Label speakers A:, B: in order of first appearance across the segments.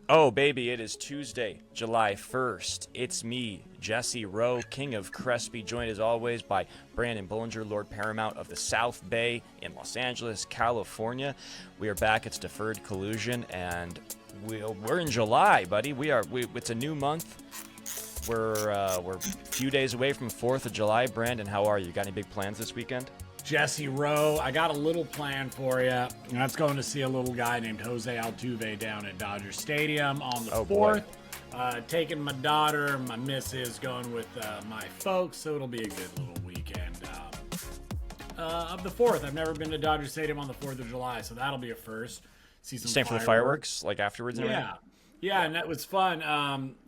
A: Oh, baby, it is Tuesday, July 1st. It's me, Jesse Rowe, King of Crespi, joined as always by Brandon Bullinger, Lord Paramount of the South Bay in Los Angeles, California. We are back. It's Deferred Collusion, and we're in July, buddy. It's a new month. We're a few days away from 4th of July. Brandon, how are you? Got any big plans this weekend?
B: Jesse Rowe, I got a little plan for you. That's going to see a little guy named Shohei Ohtani down at Dodger Stadium on the 4th. Taking my daughter, my missus, going with my folks, so it'll be a good little weekend. Of the 4th, I've never been to Dodger Stadium on the 4th of July, so that'll be a first. See some
A: Same for the fireworks, like afterwards and everything?
B: Yeah, and that was fun.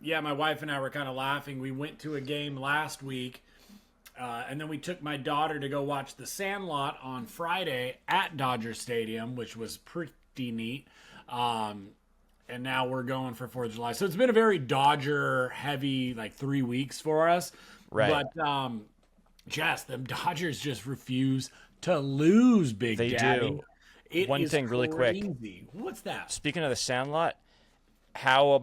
B: My wife and I were kind of laughing. We went to a game last week. And then we took my daughter to go watch The Sandlot on Friday at Dodger Stadium, which was pretty neat. And now we're going for 4th of July. So it's been a very Dodger-heavy, 3 weeks for us.
A: Right.
B: But, Jess, the Dodgers just refuse to lose, Big Daddy.
A: They do. One thing really quick.
B: What's that?
A: Speaking of The Sandlot, how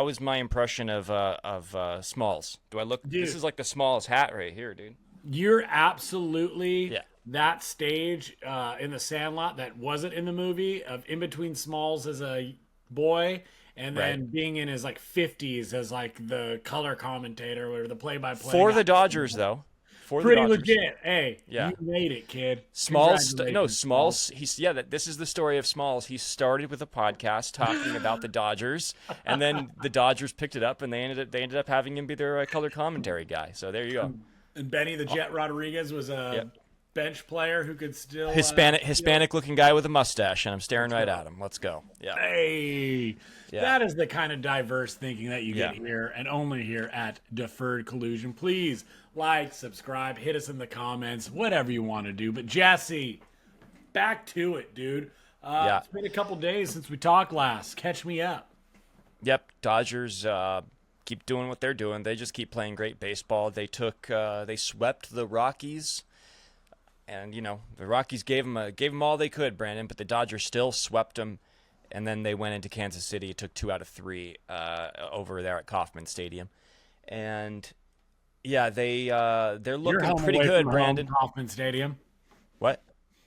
A: is my impression of Smalls? Do I look?
B: Dude,
A: this is like the Smalls hat right here, dude.
B: You're absolutely that stage in The Sandlot that wasn't in the movie of in between Smalls as a boy and then being in his 50s as the color commentator or the play-by-play
A: for
B: guy.
A: the Dodgers though.
B: Pretty legit. Hey, you made it, kid.
A: Smalls. This is the story of Smalls. He started with a podcast talking about the Dodgers, and then the Dodgers picked it up, and they ended up having him be their color commentary guy. So there you go.
B: And Benny the Jet Rodriguez was a bench player who could still
A: Hispanic looking guy with a mustache, and I'm staring right at him. Let's go. Yeah.
B: Hey, that is the kind of diverse thinking that you get here and only here at Deferred Collusion. Please like, subscribe, hit us in the comments, whatever you want to do. But Jesse, back to it, dude. It's been a couple days since we talked last. Catch me up.
A: Yep, Dodgers keep doing what they're doing. They just keep playing great baseball. They swept the Rockies. And, the Rockies gave them all they could, Brandon, but the Dodgers still swept them. And then they went into Kansas City. It took 2 out of 3 over there at Kauffman Stadium. And, they're looking pretty good, Brandon.
B: Kauffman Stadium.
A: What?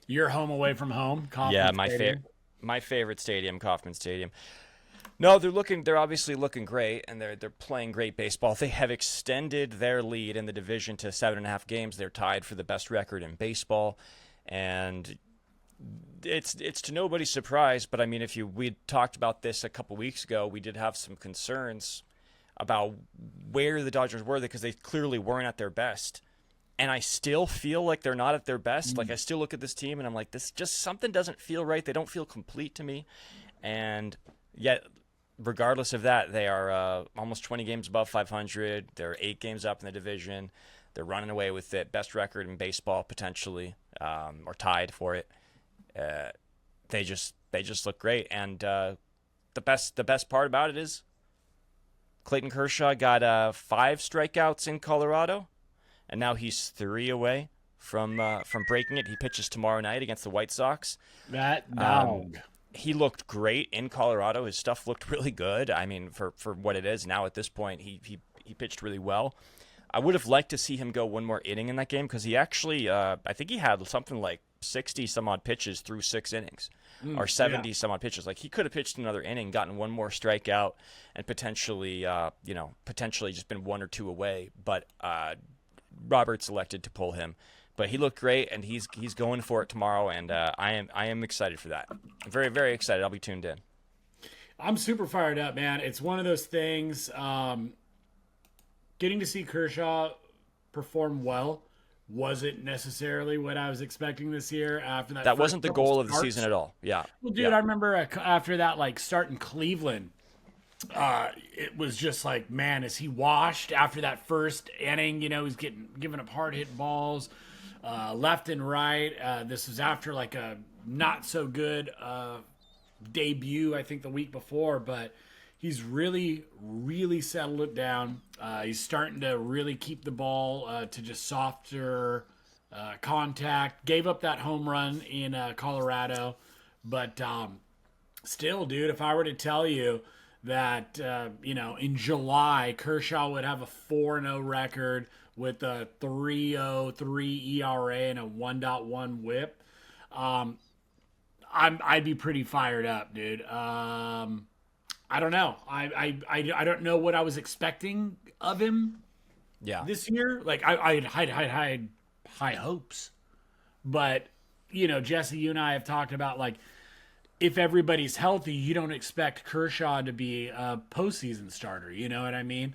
B: You're home away from home, Kauffman Stadium.
A: My favorite stadium, Kauffman Stadium. No, they're obviously looking great, and they're playing great baseball. They have extended their lead in the division to 7.5 games. They're tied for the best record in baseball, and it's to nobody's surprise. But I mean, we talked about this a couple weeks ago, we did have some concerns about where the Dodgers were because they clearly weren't at their best. And I still feel like they're not at their best. I still look at this team and I'm like, this just something doesn't feel right. They don't feel complete to me, and yet, regardless of that, they are almost 20 games above 500. They're 8 games up in the division. They're running away with it. Best record in baseball, potentially, or tied for it. They just look great. And the best part about it is Clayton Kershaw got 5 strikeouts in Colorado, and now he's 3 away from breaking it. He pitches tomorrow night against the White Sox.
B: That dog.
A: He looked great in Colorado. His stuff looked really good. I mean, for what it is now at this point, he pitched really well. I would have liked to see him go one more inning in that game because he actually, I think he had something like 60 some odd pitches through 6 innings, or 70 some odd pitches. He could have pitched another inning, gotten one more strikeout, and potentially just been 1 or 2 away. But Roberts elected to pull him. But he looked great, and he's going for it tomorrow, and I am excited for that. I'm very, very excited. I'll be tuned in.
B: I'm super fired up, man. It's one of those things. Getting to see Kershaw perform well wasn't necessarily what I was expecting this year. After that,
A: wasn't the goal of the season at all. Yeah.
B: Well, dude, I remember after that, start in Cleveland. It was just man, is he washed after that first inning? He's giving up hard hit balls. Left and right. This was after a not so good debut, I think the week before, but he's really, really settled it down. He's starting to really keep the ball to just softer contact. Gave up that home run in Colorado, but still, dude, if I were to tell you that in July Kershaw would have a 4-0 record with a 3.03 ERA and a 1.1 WHIP. I'd be pretty fired up, dude. I don't know. I don't know what I was expecting of him
A: Yeah.
B: this year. Like I had high hopes, but Jesse, you and I have talked about, like, if everybody's healthy, you don't expect Kershaw to be a postseason starter. You know what I mean?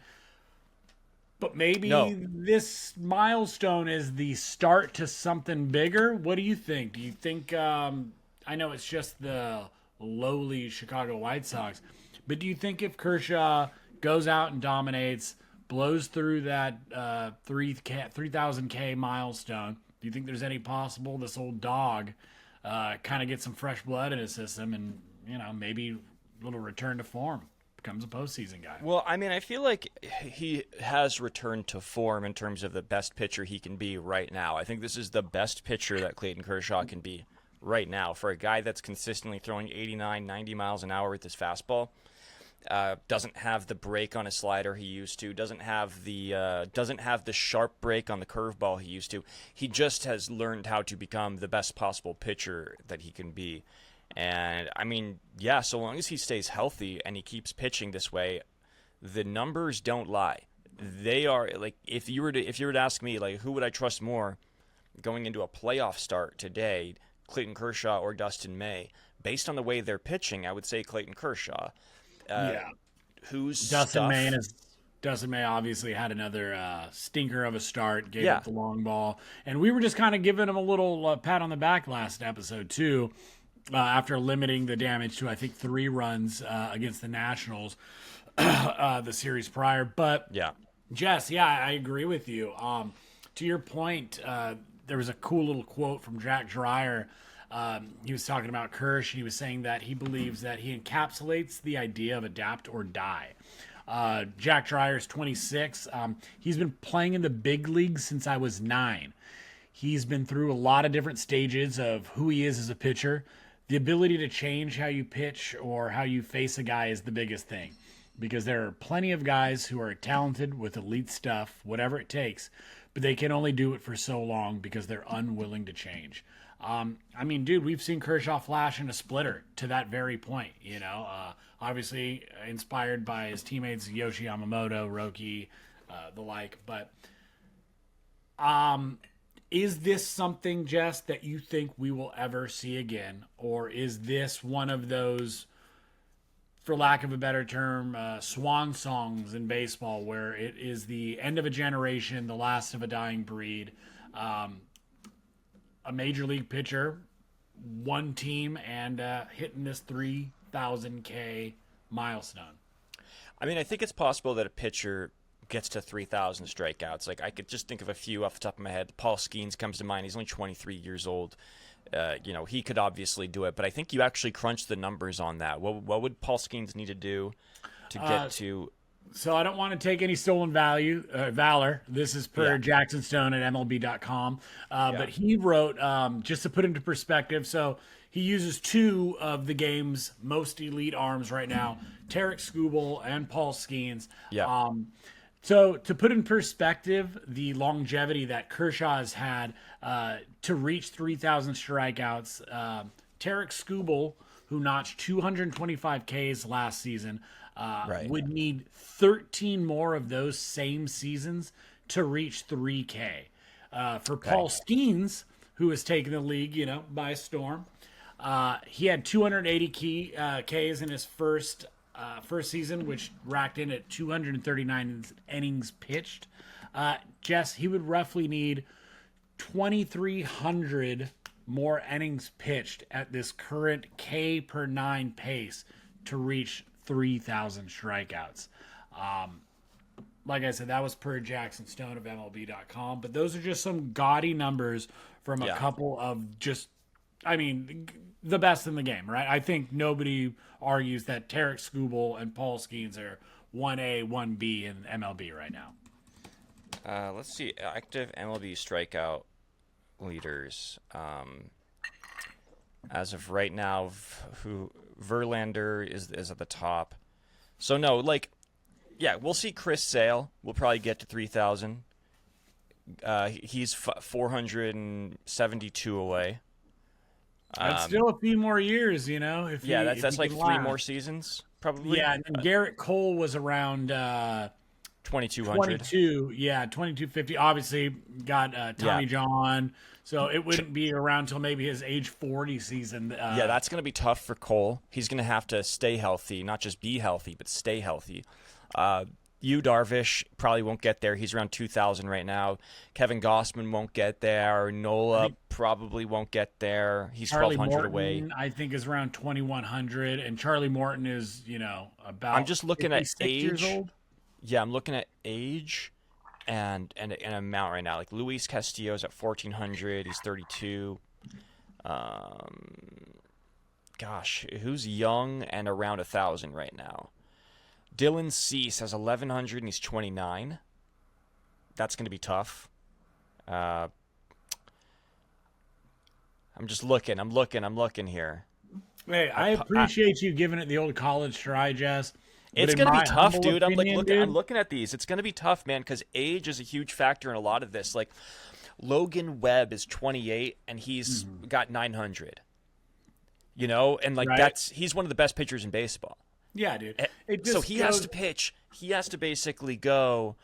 B: But maybe this milestone is the start to something bigger. What do you think? Do you think? I know it's just the lowly Chicago White Sox, but do you think if Kershaw goes out and dominates, blows through that 3,000K milestone, do you think there's any possible this old dog kind of gets some fresh blood in his system and, maybe a little return to form, becomes a postseason guy?
A: Well, I mean, I feel like he has returned to form in terms of the best pitcher he can be right now. I think this is the best pitcher that Clayton Kershaw can be right now for a guy that's consistently throwing 89, 90 miles an hour with his fastball. Doesn't have the break on his slider he used to. Doesn't have the sharp break on the curveball he used to. He just has learned how to become the best possible pitcher that he can be. And I mean, yeah, so long as he stays healthy and he keeps pitching this way, the numbers don't lie. They are, like, if you were to ask me, like, who would I trust more going into a playoff start today, Clayton Kershaw or Dustin May? Based on the way they're pitching, I would say Clayton Kershaw.
B: Dustin May obviously had another stinker of a start, gave up the long ball, and we were just kind of giving him a little pat on the back last episode too, after limiting the damage to, I think, 3 runs against the Nationals the series prior. But Jess, I agree with you. To your point, there was a cool little quote from Jack Dreyer. He was talking about Kersh. He was saying that he believes that he encapsulates the idea of adapt or die. Jack Dreyer's 26. He's been playing in the big leagues since I was 9. He's been through a lot of different stages of who he is as a pitcher. The ability to change how you pitch or how you face a guy is the biggest thing, because there are plenty of guys who are talented with elite stuff, whatever it takes, but they can only do it for so long because they're unwilling to change. I mean, dude, we've seen Kershaw flash in a splitter to that very point, obviously inspired by his teammates Yoshi Yamamoto, Roki, the like. But is this something, Jess, that you think we will ever see again? Or is this one of those, for lack of a better term, swan songs in baseball, where it is the end of a generation, the last of a dying breed? A major league pitcher, one team, and hitting this 3,000K milestone.
A: I mean, I think it's possible that a pitcher gets to 3,000 strikeouts. Like, I could just think of a few off the top of my head. Paul Skeens comes to mind. He's only 23 years old. He could obviously do it, but I think you actually crunch the numbers on that. What would Paul Skeens need to do to get to?
B: So I don't want to take any stolen valor. This is per Jackson Stone at MLB.com. But he wrote, just to put into perspective, so he uses 2 of the game's most elite arms right now, Tarek Skubal and Paul Skeens.
A: Yeah.
B: So to put in perspective the longevity that Kershaw has had to reach 3,000 strikeouts, Tarek Skubal, who notched 225 Ks last season, would need 13 more of those same seasons to reach 3K. For Paul Skeens, who has taken the league, by storm, he had 280 Ks in his first season, which racked in at 239 innings pitched. Jess, he would roughly need 2,300 more innings pitched at this current K per 9 pace to reach 3,000 strikeouts. Like I said, that was per Jackson Stone of MLB.com, but those are just some gaudy numbers from a couple of just, the best in the game, right? I think nobody argues that Tarek Skubal and Paul Skeens are 1A, 1B in MLB right now.
A: Let's see, active MLB strikeout leaders. As of right now, Verlander is at the top. So no, like, yeah, we'll see Chris Sale. We'll probably get to 3,000. He's 472 away.
B: That's still a few more years, you know.
A: Yeah,
B: If
A: that's
B: he
A: like
B: can
A: 3 more
B: last.
A: seasons, probably.
B: Yeah, and then Garrett Cole was around
A: 2,200.
B: 22. Yeah, 2250. Obviously got
A: Yeah.
B: Tommy John, so it wouldn't be around till maybe his age 40 season.
A: Yeah, that's going to be tough for Cole. He's going to have to stay healthy, not just be healthy, but stay healthy. Yu Darvish probably won't get there. He's around 2,000 right now. Kevin Gossman won't get there. Nola probably won't get there. He's
B: Charlie
A: 1,200
B: Morton,
A: away.
B: I think, is around 2100, and Charlie Morton is, about
A: I'm just looking at
B: 56 years
A: age.
B: old.
A: Yeah, I'm looking at age and amount right now. Like Luis Castillo's at 1,400. He's 32. Gosh, who's young and around 1,000 right now? Dylan Cease has 1,100 and he's 29. That's going to be tough. I'm just looking. I'm looking here.
B: Hey, I appreciate you giving it the old college try, Jess.
A: It's
B: But in
A: gonna be
B: my
A: tough,
B: humble
A: dude.
B: opinion,
A: I'm looking at these. It's gonna be tough, man, because age is a huge factor in a lot of this. Like Logan Webb is 28 and he's got 900. And like
B: Right.
A: he's one of the best pitchers in baseball.
B: Yeah, dude.
A: So he has to pitch. He has to basically go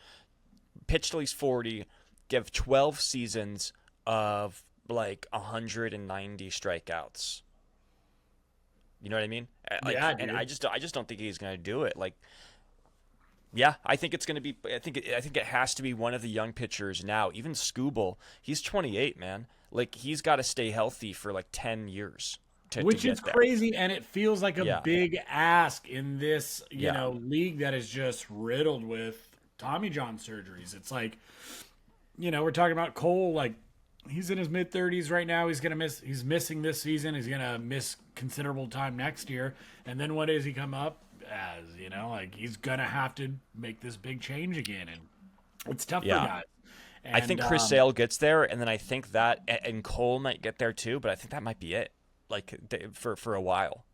A: pitch till he's 40, give 12 seasons of like 190 strikeouts. You know what I mean?
B: Yeah,
A: and
B: dude.
A: I just don't think he's going to do it. Like, yeah, I think it's going to be. I think it has to be one of the young pitchers now. Even Skubal, he's 28, man. Like he's got to stay healthy for like 10 years.
B: Which
A: to
B: is
A: get there.
B: crazy, and it feels like a
A: Yeah.
B: big ask in this,
A: Yeah.
B: league that is just riddled with Tommy John surgeries. It's like, we're talking about Cole, like he's in his mid 30s right now. He's missing this season. He's gonna miss considerable time next year. And then what does he come up as? Like he's gonna have to make this big change again, and it's tough
A: Yeah.
B: for guys.
A: I think Chris Sale gets there, and then I think that and Cole might get there too. But I think that might be it. Like for a while.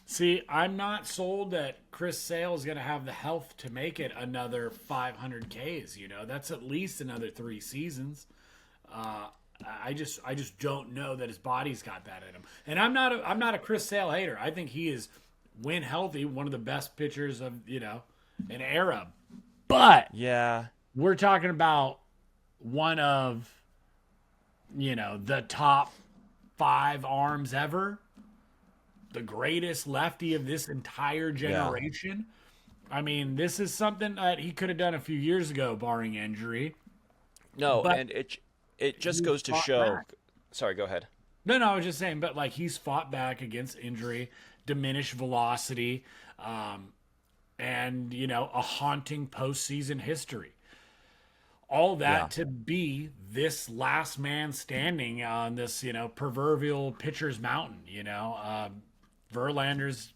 B: See, I'm not sold that Chris Sale is going to have the health to make it another 500 Ks. That's at least another 3 seasons. I just don't know that his body's got that in him. And I'm not a Chris Sale hater. I think he is, when healthy, one of the best pitchers of an era. But
A: Yeah.
B: we're talking about one of the top 5 arms ever, the greatest lefty of this entire generation. I mean, this is something that he could have done a few years ago, barring injury.
A: No,
B: But
A: and it just
B: he
A: goes to
B: fought
A: show.
B: back.
A: Sorry, go ahead.
B: No, I was just saying, but like he's fought back against injury, diminished velocity, and a haunting postseason history. All that to be this last man standing on this, proverbial pitcher's mountain. Verlander's,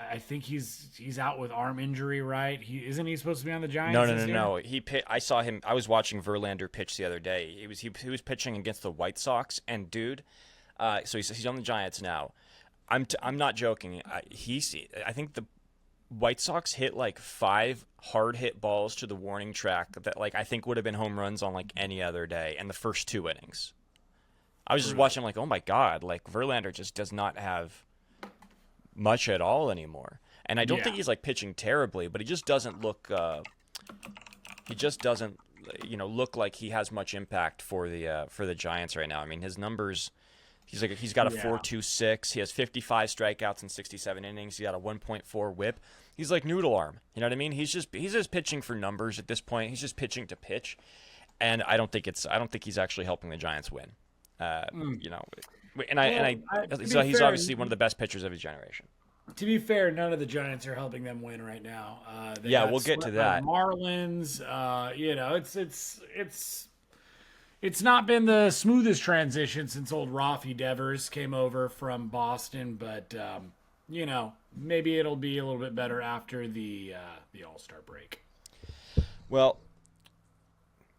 B: I think he's out with arm injury, right? Isn't he supposed to be on the Giants?
A: No. I saw him. I was watching Verlander pitch the other day. He was pitching against the White Sox, and dude, so he's on the Giants now. I'm not joking. I think the White Sox hit like 5 hard hit balls to the warning track that like I think would have been home runs on like any other day in the first 2 innings. I was just watching like, oh my god, like Verlander just does not have much at all anymore. And I don't think he's like pitching terribly, but he just doesn't look look like he has much impact for the Giants right now. I mean, his numbers, he's got a 4.26. He has 55 strikeouts in 67 innings. He got a 1.4 WHIP. He's like noodle arm. You know what I mean? He's just pitching for numbers at this point. He's just pitching to pitch, and I don't think he's actually helping the Giants win. So he's obviously one of the best pitchers of his generation.
B: To be fair, none of the Giants are helping them win right now.
A: We'll get to that.
B: Marlins, it's not been the smoothest transition since old Rafi Devers came over from Boston, but maybe it'll be a little bit better after the All-Star break.
A: Well,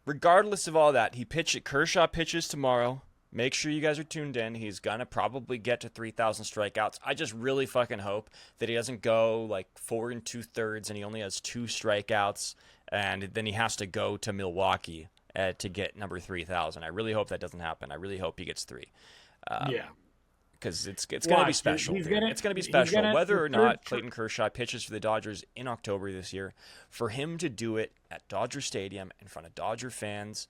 A: regardless of all that, Kershaw pitches tomorrow. Make sure you guys are tuned in. He's going to probably get to 3,000 strikeouts. I just really fucking hope that he doesn't go like 4 2/3 and he only has 2 strikeouts, and then he has to go to Milwaukee to get number 3,000. I really hope that doesn't happen. I really hope he gets 3.
B: Yeah.
A: Because it's going to be special. It's going to be special. Whether or not Clayton Kershaw pitches for the Dodgers in October this year, for him to do it at Dodger Stadium in front of Dodger fans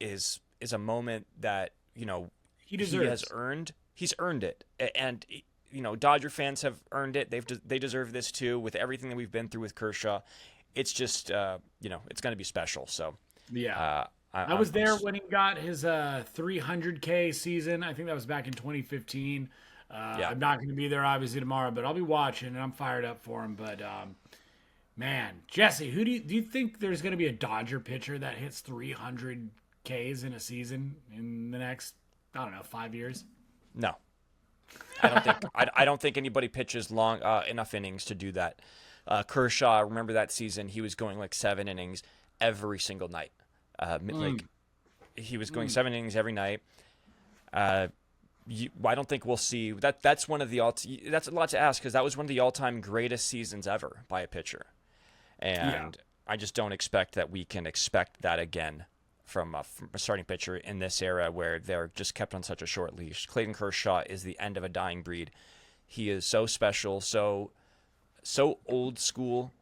A: is a moment that, you know,
B: he deserves.
A: Has earned. He's earned it, and you know, Dodger fans have earned it. They deserve this too. With everything that we've been through with Kershaw, it's just you know, it's going to be special. So
B: yeah, I was there when he got his 300K season. I think that was back in 2015. I'm not going to be there obviously tomorrow, but I'll be watching, and I'm fired up for him. But man, Jesse, who do you think there's going to be a Dodger pitcher that hits 300 Ks in a season in the next, I don't know, 5 years?
A: No, I don't think anybody pitches long enough innings to do that. Kershaw, I remember that season, he was going like 7 innings every single night. Like he was going 7 innings every night. I don't think we'll see that. That's one of the that's a lot to ask, because that was one of the all-time greatest seasons ever by a pitcher, and I just don't expect that we can expect that again from a starting pitcher in this era where they're just kept on such a short leash. Clayton Kershaw is the end of a dying breed. He is so special, so old school,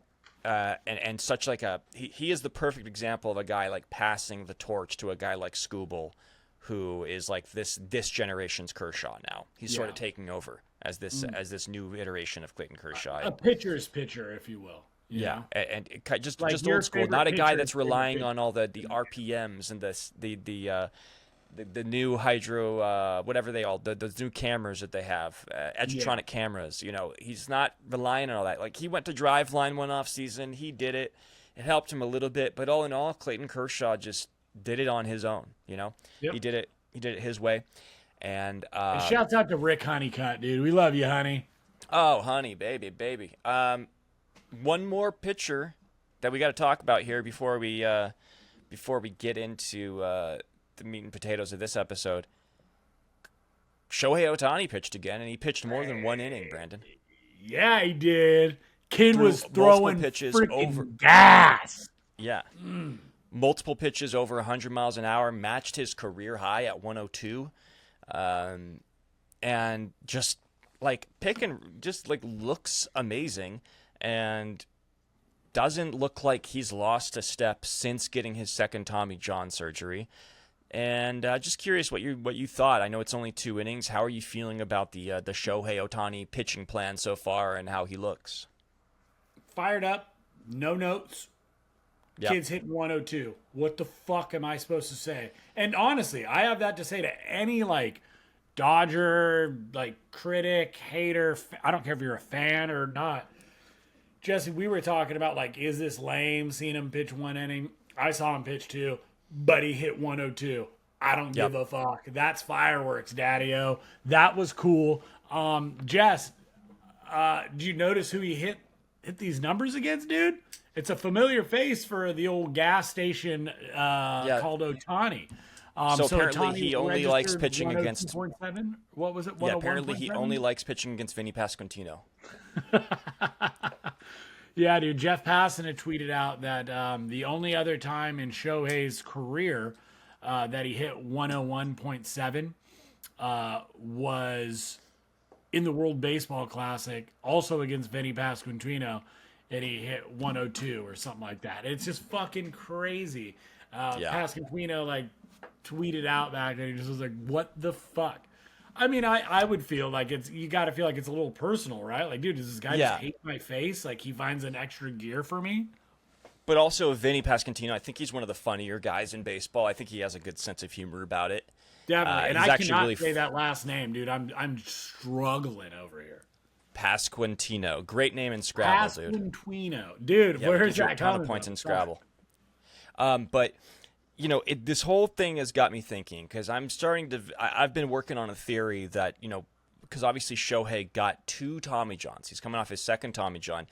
A: and such like he is the perfect example of a guy like passing the torch to a guy like Skubal, who is like this generation's Kershaw now. He's sort of taking over as this new iteration of Clayton Kershaw.
B: A pitcher's pitcher, if you will.
A: Yeah, and just
B: like
A: old school, not a guy that's relying
B: pitcher.
A: on all the RPMs and the new hydro whatever they all the new cameras that they have, Edgertronic cameras. You know, he's not relying on all that. Like, he went to Driveline one off season, he did it. It helped him a little bit, but all in all, Clayton Kershaw just did it on his own. You know, he did it his way. And
B: shouts out to Rick Honeycutt, dude. We love you, honey.
A: Oh, honey, baby. One more pitcher that we got to talk about here before we get into the meat and potatoes of this episode. Shohei Ohtani pitched again, and he pitched more than 1 inning, Brandon.
B: Yeah, he did. Kid was
A: multiple
B: throwing
A: pitches over
B: gas.
A: Yeah. Multiple pitches over 100 miles an hour, matched his career high at 102. And just looks amazing, and doesn't look like he's lost a step since getting his second Tommy John surgery. And just curious what you thought. I know it's only 2 innings. How are you feeling about the Shohei Ohtani pitching plan so far and how he looks?
B: Fired up, no notes.
A: Yep.
B: Kids hitting 102. What the fuck am I supposed to say? And honestly, I have that to say to any like Dodger critic, hater. I don't care if you're a fan or not. Jesse, we were talking about like, is this lame seeing him pitch 1 inning? I saw him pitch 2, but he hit 102. I don't give a fuck. That's fireworks, Daddy-O. That was cool. Jess, did you notice who he hit these numbers against, dude? It's a familiar face for the old gas station called Ohtani.
A: So apparently
B: Ohtani
A: he only likes pitching against.
B: 102.7? What was it?
A: Yeah, apparently he only likes pitching against Vinny Pasquantino.
B: Yeah, dude. Jeff Passan had tweeted out that the only other time in Shohei's career that he hit 101.7 was in the World Baseball Classic, also against Vinny Pasquantino, and he hit 102 or something like that. It's just fucking crazy. Pasquantino tweeted out back then. He just was like, "What the fuck?" I mean, I would feel like you got to feel like it's a little personal, right? Like, dude, does this guy just hate my face? Like, he finds an extra gear for me?
A: But also, Vinny Pasquantino, I think he's one of the funnier guys in baseball. I think he has a good sense of humor about it.
B: Definitely. And I cannot say that last name, dude. I'm struggling over here.
A: Pasquantino. Great name in Scrabble, dude.
B: Pasquantino. Dude, where's that
A: coming from? Points in Scrabble. But, you know, this whole thing has got me thinking, because I've been working on a theory that, you know, because obviously Shohei got 2 Tommy Johns. He's coming off his second Tommy John.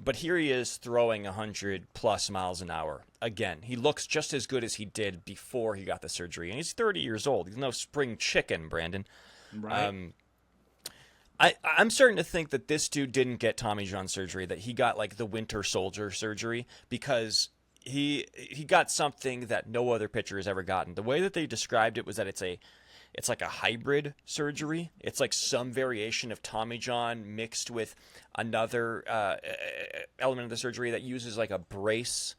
A: But here he is throwing 100+ miles an hour. Again, he looks just as good as he did before he got the surgery. And he's 30 years old. He's no spring chicken, Brandon.
B: Right.
A: I'm starting to think that this dude didn't get Tommy John surgery, that he got like the Winter Soldier surgery, because he got something that no other pitcher has ever gotten. The way that they described it was that it's like a hybrid surgery. It's like some variation of Tommy John mixed with another element of the surgery that uses like a brace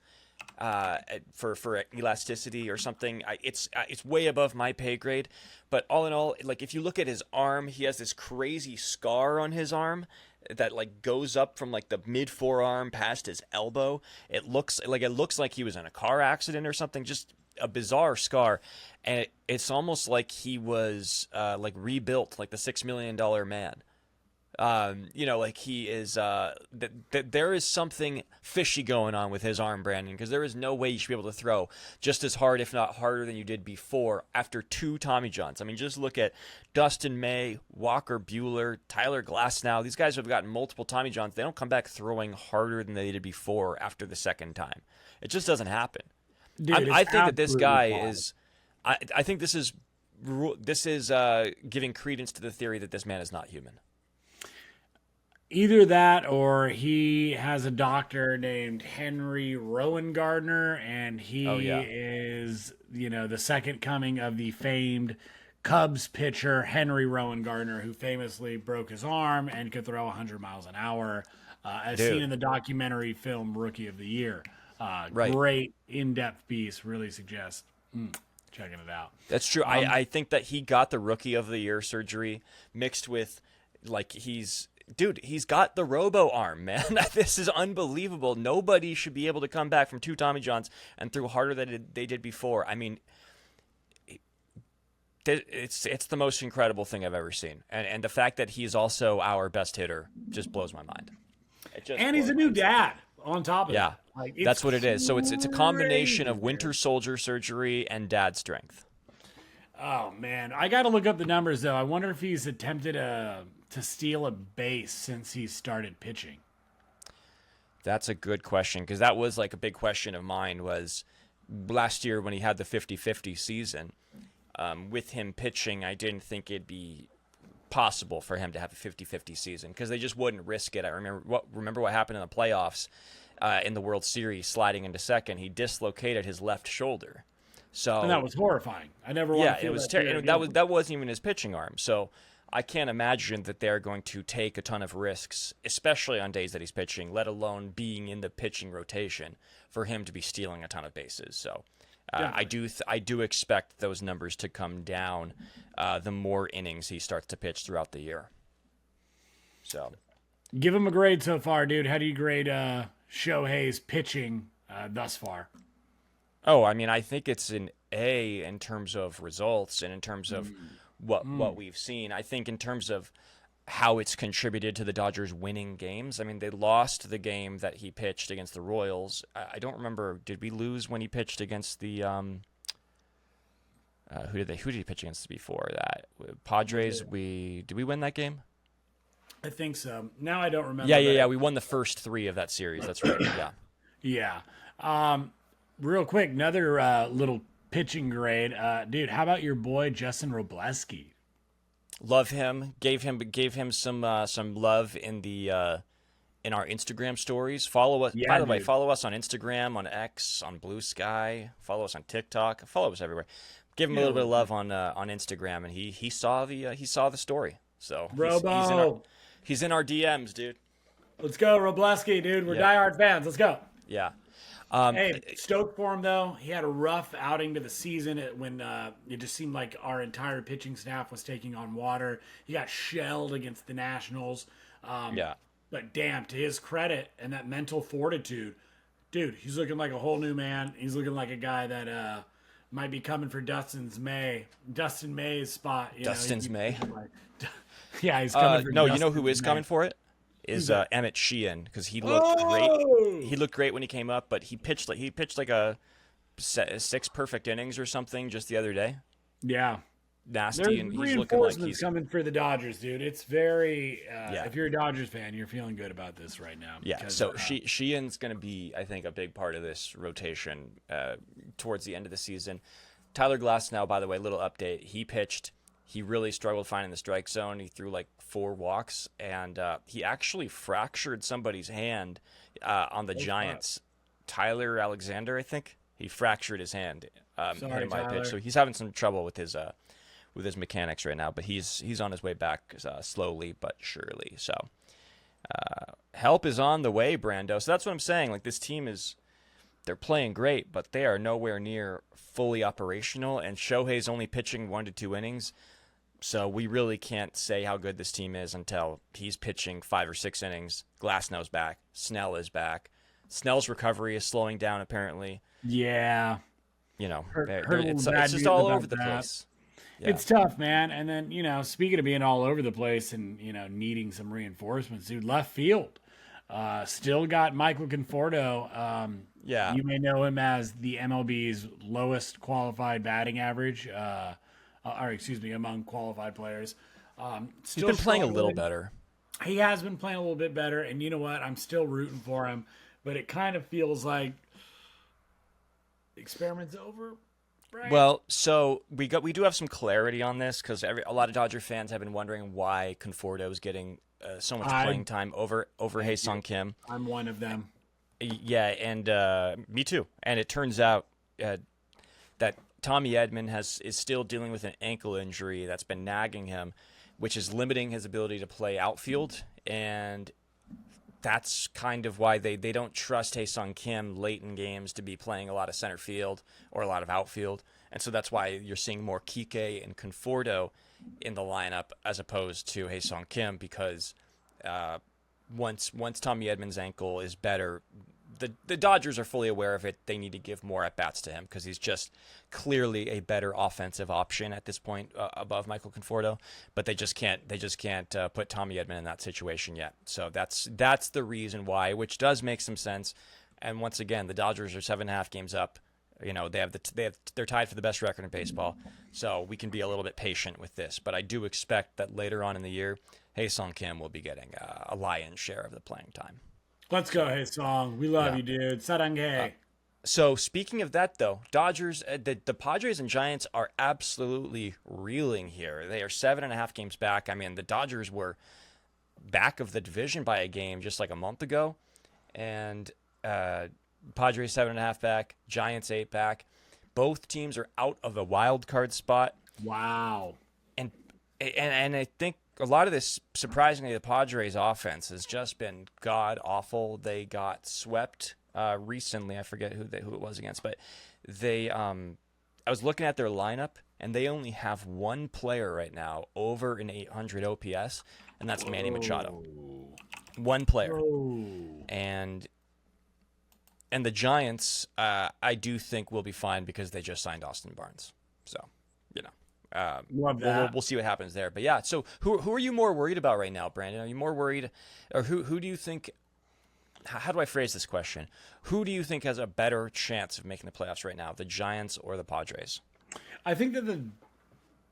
A: for elasticity or something. It's way above my pay grade. But all in all, like if you look at his arm, he has this crazy scar on his arm that like goes up from like the mid forearm past his elbow. It looks like he was in a car accident or something. Just a bizarre scar, and it's almost like he was like rebuilt, like the $6 million man. Like he is. There is something fishy going on with his arm, Brandon, because there is no way you should be able to throw just as hard, if not harder, than you did before after 2 Tommy Johns. I mean, just look at Dustin May, Walker Buehler, Tyler Glasnow. These guys have gotten multiple Tommy Johns. They don't come back throwing harder than they did before after the second time. It just doesn't happen.
B: Dude,
A: I think that this guy
B: wild.
A: is. I think this is giving credence to the theory that this man is not human.
B: Either that, or he has a doctor named Henry Rowan Gardner, and he is, the second coming of the famed Cubs pitcher Henry Rowan Gardner, who famously broke his arm and could throw 100 miles an hour, as seen in the documentary film Rookie of the Year.
A: Right.
B: Great in-depth piece. Really suggest checking it out.
A: That's true. I think that he got the Rookie of the Year surgery mixed with, like, he's got the robo arm, man. This is unbelievable. Nobody should be able to come back from 2 Tommy Johns and throw harder than they did before. I mean, it's the most incredible thing I've ever seen. And the fact that he's also our best hitter just blows my mind.
B: And he's a new dad on top of it.
A: Yeah, that's what it is. So it's a combination of Winter Soldier surgery and dad strength.
B: Oh, man. I got to look up the numbers, though. I wonder if he's attempted to steal a base since he started pitching.
A: That's a good question, because that was like a big question of mine was last year when he had the 50-50 season. With him pitching, I didn't think it'd be possible for him to have a 50-50 season because they just wouldn't risk it. I remember what happened in the playoffs in the World Series, sliding into second. He dislocated his left shoulder.
B: And that was horrifying. I never want to feel
A: it was terrible. That wasn't even his pitching arm. So I can't imagine that they're going to take a ton of risks, especially on days that he's pitching, let alone being in the pitching rotation, for him to be stealing a ton of bases. So I do expect those numbers to come down the more innings he starts to pitch throughout the year. So
B: give him a grade so far, dude. How do you grade Shohei's pitching thus far?
A: Oh, I mean, I think it's an A in terms of results and in terms of what we've seen. I think in terms of how it's contributed to the Dodgers winning games. I mean, they lost the game that he pitched against the Royals. I don't remember. Did we lose when he pitched against the who did he pitch against before that? Padres. Did we win that game?
B: I think so. Now I don't remember.
A: Yeah. We won the first 3 of that series. That's right. Yeah.
B: Yeah. Real quick, another little pitching grade, dude. How about your boy Justin Robleski?
A: Love him. Gave him some love in the in our Instagram stories. Follow us.
B: Yeah,
A: by the way,
B: dude.
A: follow us on Instagram, on X, on Blue Sky. Follow us on TikTok. Follow us everywhere. Give him a little bit of love on Instagram, and he saw the story. So he's in our DMs, dude.
B: Let's go, Robleski, dude. We're diehard fans. Let's go.
A: Yeah.
B: Hey, stoked for him, though. He had a rough outing to the season when it just seemed like our entire pitching staff was taking on water. He got shelled against the Nationals. But damn, to his credit and that mental fortitude, dude, he's looking like a whole new man. He's looking like a guy that might be coming for Dustin May's spot.
A: Dustin's May?
B: Yeah, he's coming for
A: No,
B: Dustin
A: you know who is
B: May.
A: coming for it? Is Emmett Sheehan, because he looked great. He looked great when he came up, but he pitched like a 6 perfect innings or something just the other day.
B: Yeah.
A: nasty,
B: There's
A: and he's looking like
B: reinforcements
A: he's
B: coming for the Dodgers, dude. It's very.
A: Yeah.
B: If you're a Dodgers fan, you're feeling good about this right now.
A: Yeah,
B: because,
A: so Sheehan's going to be, I think, a big part of this rotation towards the end of the season. Tyler Glasnow, by the way, little update. He pitched. He really struggled finding the strike zone. He threw like 4 walks, and he actually fractured somebody's hand on the Giants. Tyler Alexander, I think. He fractured his hand
B: Sorry,
A: hitting by a
B: Tyler.
A: pitch. So he's having some trouble with his mechanics right now, but he's on his way back slowly but surely. So help is on the way, Brando. So that's what I'm saying. Like, this team they're playing great, but they are nowhere near fully operational, and Shohei's only pitching 1 to 2 innings. So we really can't say how good this team is until he's pitching 5 or 6 innings. Glasnow's back. Snell is back. Snell's recovery is slowing down, apparently.
B: Yeah.
A: You know,
B: Heard
A: it's
B: bad
A: just
B: news
A: all
B: about
A: over the
B: that.
A: place. Yeah.
B: It's tough, man. And then, speaking of being all over the place and, needing some reinforcements, dude, left field. Still got Michael Conforto.
A: Yeah.
B: You may know him as the MLB's lowest qualified batting average, among qualified players.
A: He's been playing a little
B: struggling.
A: better.
B: He has been playing a little bit better, and you know what? I'm still rooting for him, but it kind of feels like the experiment's over. Right?
A: Well, so we do have some clarity on this because a lot of Dodger fans have been wondering why Conforto is getting so much playing time over Hae-Sung Kim.
B: I'm one of them.
A: Yeah, and me too. And it turns out that Tommy Edman is still dealing with an ankle injury that's been nagging him, which is limiting his ability to play outfield. And that's kind of why they don't trust Hae-Sung Kim late in games to be playing a lot of center field or a lot of outfield. And so that's why you're seeing more Kike and Conforto in the lineup as opposed to Hae-Sung Kim, because once Tommy Edman's ankle is better, the Dodgers are fully aware of it. They need to give more at-bats to him because he's just clearly a better offensive option at this point above Michael Conforto. But they just can't put Tommy Edman in that situation yet. So that's the reason why, which does make some sense. And once again, the Dodgers are 7.5 games up. They're tied for the best record in baseball. So we can be a little bit patient with this. But I do expect that later on in the year, Hae-Sung Kim will be getting a lion's share of the playing time.
B: Let's go, Hae-Sung. We love you, dude. Saranghae.
A: So speaking of that, though, Dodgers, the Padres and Giants are absolutely reeling here. They are 7.5 games back. I mean, the Dodgers were back of the division by a game just like a month ago, and Padres 7.5 back, Giants 8 back. Both teams are out of the wild card spot.
B: Wow.
A: And I think a lot of this, surprisingly, the Padres offense has just been god awful. They got swept recently. I forget who it was against, but I was looking at their lineup, and they only have one player right now over an 800 OPS, and that's Manny Machado. One player. And the Giants, I do think will be fine because they just signed Austin Barnes. So,
B: Love that.
A: We'll see what happens there. But yeah, so who are you more worried about right now, Brandon? Are you more worried, or who do you think? How do I phrase this question? Who do you think has a better chance of making the playoffs right now, the Giants or the Padres?
B: I think that the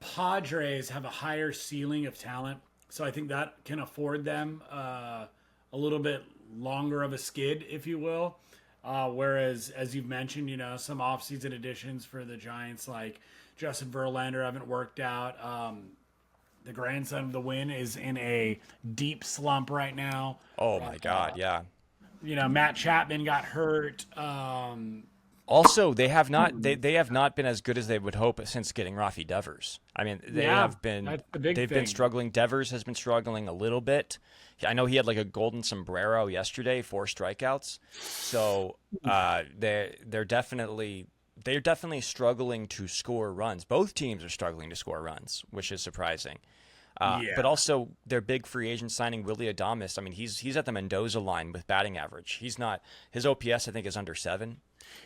B: Padres have a higher ceiling of talent, so I think that can afford them a little bit longer of a skid, if you will. Whereas, as you've mentioned, some offseason additions for the Giants, like Justin Verlander, haven't worked out. The grandson of the win is in a deep slump right now.
A: Oh my God, yeah.
B: Matt Chapman got hurt.
A: Also, they have not been as good as they would hope since getting Rafi Devers. I mean, they've been struggling. Devers has been struggling a little bit. I know he had like a golden sombrero yesterday, 4 strikeouts. So they're definitely struggling to score runs. Both teams are struggling to score runs, which is surprising. But also their big free agent signing, Willy Adames. I mean, he's at the Mendoza line with batting average. He's not. His OPS I think is under 7.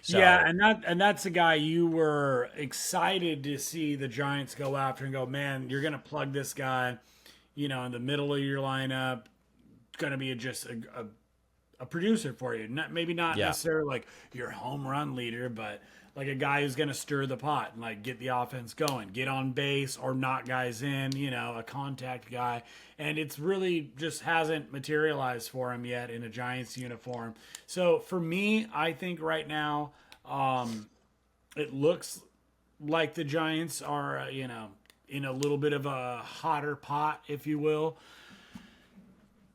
A: So,
B: yeah, and that's a guy you were excited to see the Giants go after and go, man, you're gonna plug this guy, in the middle of your lineup. Going to be just a producer for you. Maybe not
A: Yeah.
B: necessarily like your home run leader, but like a guy who's going to stir the pot and like get the offense going, get on base or knock guys in, a contact guy. And it's really just hasn't materialized for him yet in a Giants uniform. So for me, I think right now, it looks like the Giants are, in a little bit of a hotter pot, if you will.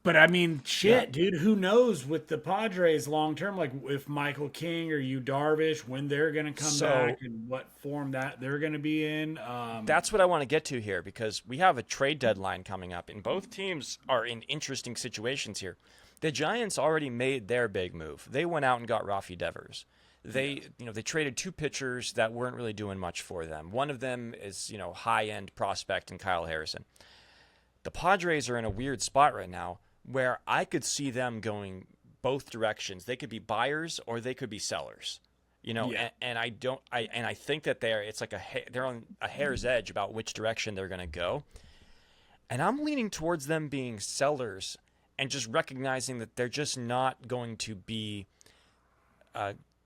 B: But I mean, shit, dude, who knows with the Padres long term, like if Michael King or Yu Darvish, when they're going to come back and what form that they're going to be in.
A: That's what I want to get to here, because we have a trade deadline coming up, and both teams are in interesting situations here. The Giants already made their big move. They went out and got Rafi Devers. They traded two pitchers that weren't really doing much for them. One of them is, high-end prospect in Kyle Harrison. The Padres are in a weird spot right now where I could see them going both directions. They could be buyers or they could be sellers. And I think that they're on a hair's edge about which direction they're going to go. And I'm leaning towards them being sellers and just recognizing that they're just not going to be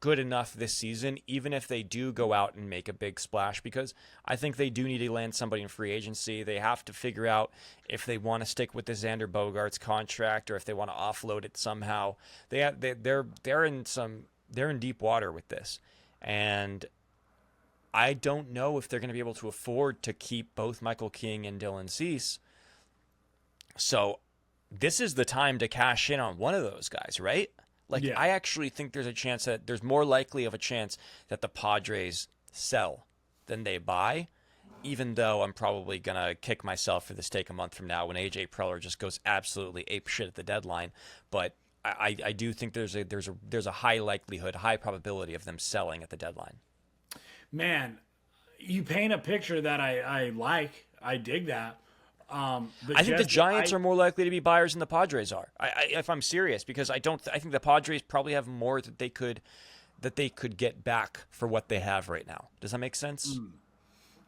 A: good enough this season, even if they do go out and make a big splash, because I think they do need to land somebody in free agency. They have to figure out if they want to stick with the Xander Bogaerts contract or if they want to offload it somehow. They're in deep water with this, and I don't know if they're going to be able to afford to keep both Michael King and Dylan Cease. So this is the time to cash in on one of those guys, right? I actually think there's more likely of a chance that the Padres sell than they buy, even though I'm probably going to kick myself for this take a month from now when AJ Preller just goes absolutely ape shit at the deadline. But I do think there's a high likelihood, high probability of them selling at the deadline.
B: Man, you paint a picture that I like. I dig that.
A: But I think the Giants are more likely to be buyers than the Padres are. If I'm serious, because I think the Padres probably have more that they could get back for what they have right now. Does that make sense?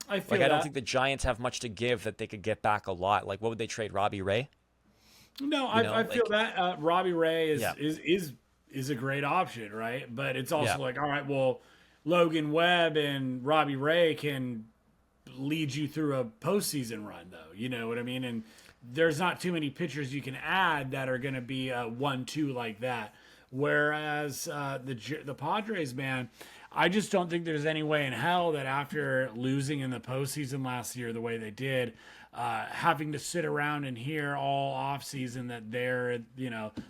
B: I feel
A: I don't think the Giants have much to give that they could get back a lot. Like, what would they trade? Robbie Ray?
B: No, I feel that Robbie Ray is a great option, right? But it's also all right, well, Logan Webb and Robbie Ray can lead you through a postseason run, though. You know what I mean? And there's not too many pitchers you can add that are going to be a 1-2 like that. Whereas the Padres, man, I just don't think there's any way in hell that after losing in the postseason last year the way they did, having to sit around and hear all offseason that they're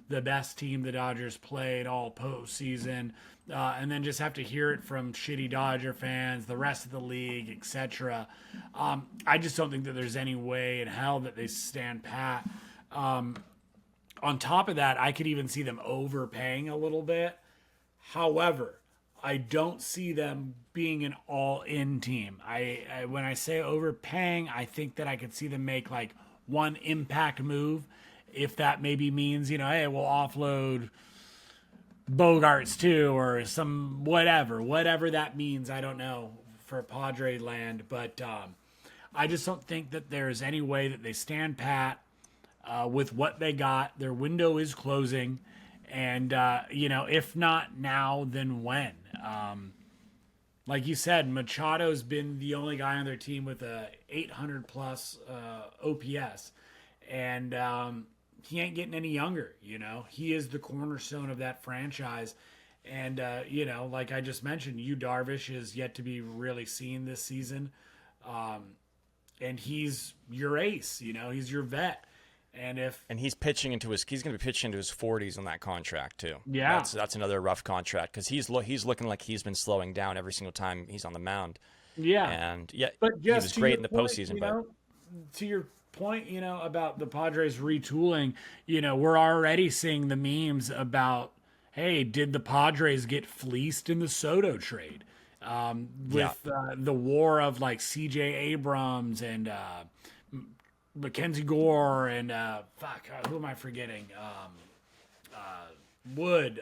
B: the best team the Dodgers played all postseason, and then just have to hear it from shitty Dodger fans, the rest of the league, etc. I just don't think that there's any way in hell that they stand pat. On top of that, I could even see them overpaying a little bit. However, I don't see them being an all-in team. I when I say overpaying, I think that I could see them make like one impact move. If that maybe means, hey, we'll offload Bogaerts too, or some whatever that means. I don't know for Padre land, but I just don't think that there's any way that they stand pat with what they got. Their window is closing, and if not now, then when? Like you said, Machado's been the only guy on their team with a 800 plus OPS, and he ain't getting any younger. He is the cornerstone of that franchise. And like I just mentioned, Yu Darvish is yet to be really seen this season, and he's your ace. He's your vet. And
A: he's going to be pitching into his 40s on that contract too.
B: Yeah,
A: that's another rough contract because he's looking like he's been slowing down every single time he's on the mound.
B: Yeah,
A: and
B: but
A: he was great in the
B: point,
A: postseason. But
B: to your point, about the Padres retooling, we're already seeing the memes about, hey, did the Padres get fleeced in the Soto trade? With the war of like C.J. Abrams and Mackenzie Gore and who am I forgetting? Wood.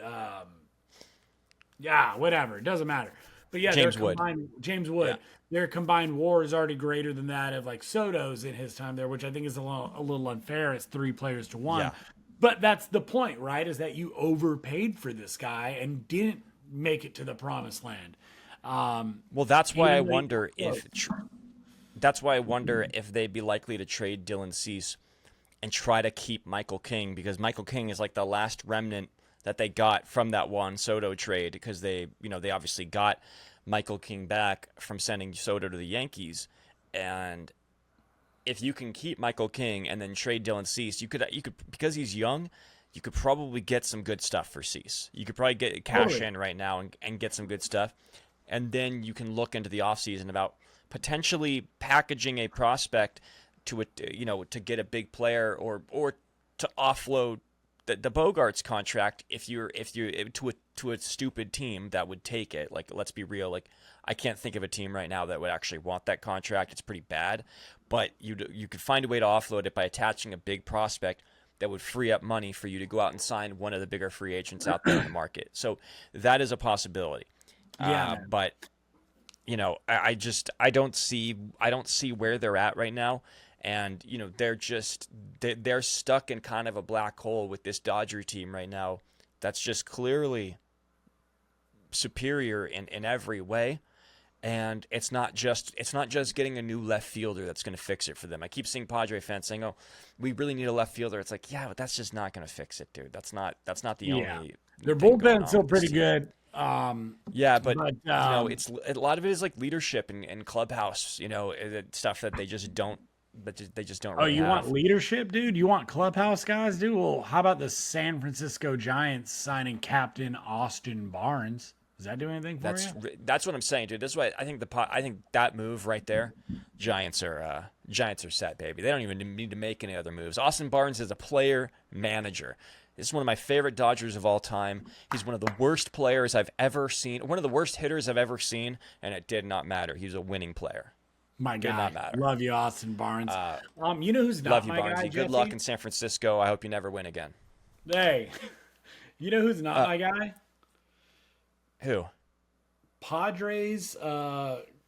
B: Whatever. It doesn't matter. But yeah, James Wood.
A: Yeah.
B: Their combined WAR is already greater than that of like Soto's in his time there, which I think is a little unfair. It's 3 players to 1. Yeah. But that's the point, right? Is that you overpaid for this guy and didn't make it to the promised land.
A: Well, that's why I
B: Even though-
A: wonder if that's why I wonder if they'd be likely to trade Dylan Cease and try to keep Michael King, because Michael King is like the last remnant that they got from that Juan Soto trade, because they obviously got Michael King back from sending Soto to the Yankees. And if you can keep Michael King and then trade Dylan Cease, you could because he's young, you could probably get some good stuff for Cease. You could probably get cash in right now and get some good stuff. And then you can look into the offseason about potentially packaging a prospect to get a big player, or to offload the Bogarts contract if you're to a stupid team that would take it. Like, let's be real, like I can't think of a team right now that would actually want that contract. It's pretty bad, but you could find a way to offload it by attaching a big prospect that would free up money for you to go out and sign one of the bigger free agents out there in the market. So that is a possibility. But I don't see where they're at right now. And, they're stuck in kind of a black hole with this Dodger team right now that's just clearly superior in every way. And it's not just getting a new left fielder that's going to fix it for them. I keep seeing Padre fans saying, "Oh, we really need a left fielder." It's like, yeah, but that's just not going to fix it, dude. That's not the only.
B: Their
A: thing going
B: bullpen's still
A: on with this
B: pretty
A: team.
B: good.
A: It's a lot of it is like leadership and clubhouse, stuff that they just don't. But they just don't.
B: Oh,
A: Really
B: you
A: have.
B: want leadership, dude? You want clubhouse guys, dude? Well, how about the San Francisco Giants signing Captain Austin Barnes? Does that do anything for you?
A: That's what I'm saying, dude. That's why I think that move right there, Giants are set, baby. They don't even need to make any other moves. Austin Barnes is a player manager. This is one of my favorite Dodgers of all time. He's one of the worst players I've ever seen, one of the worst hitters I've ever seen, and it did not matter. He's a winning player.
B: My
A: Did
B: guy.
A: not matter.
B: Love you, Austin Barnes. You know who's not
A: Love you,
B: my
A: Barnesy.
B: guy,
A: Good luck in San Francisco. I hope you never win again.
B: Hey, you know who's not my guy?
A: Who?
B: Padres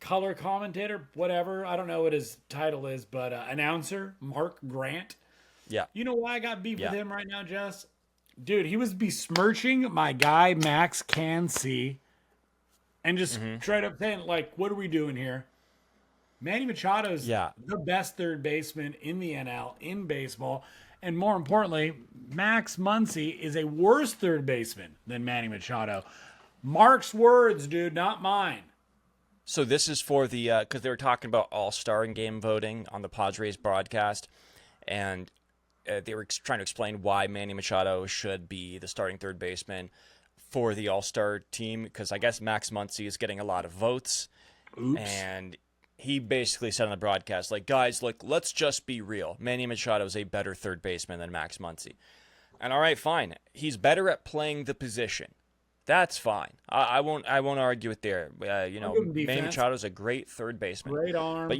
B: color commentator, whatever. I don't know what his title is, but announcer, Mark Grant.
A: Yeah.
B: You know why I got beef with him right now, Jess? Dude, he was besmirching my guy, Max Muncy, and just straight up saying, like, what are we doing here? Manny Machado's the best third baseman in the NL, in baseball. And more importantly, Max Muncy is a worse third baseman than Manny Machado. Mark's words, dude, not mine.
A: So this is for the because they were talking about All-Star game voting on the Padres broadcast, and they were trying to explain why Manny Machado should be the starting third baseman for the All-Star team, because I guess Max Muncy is getting a lot of votes.
B: Oops.
A: And he basically said on the broadcast, like, guys, like, let's just be real. Manny Machado is a better third baseman than Max Muncy. And all right, fine. He's better at playing the position. That's fine. I won't argue it there. Manny Machado is a great third baseman.
B: Great arm.
A: But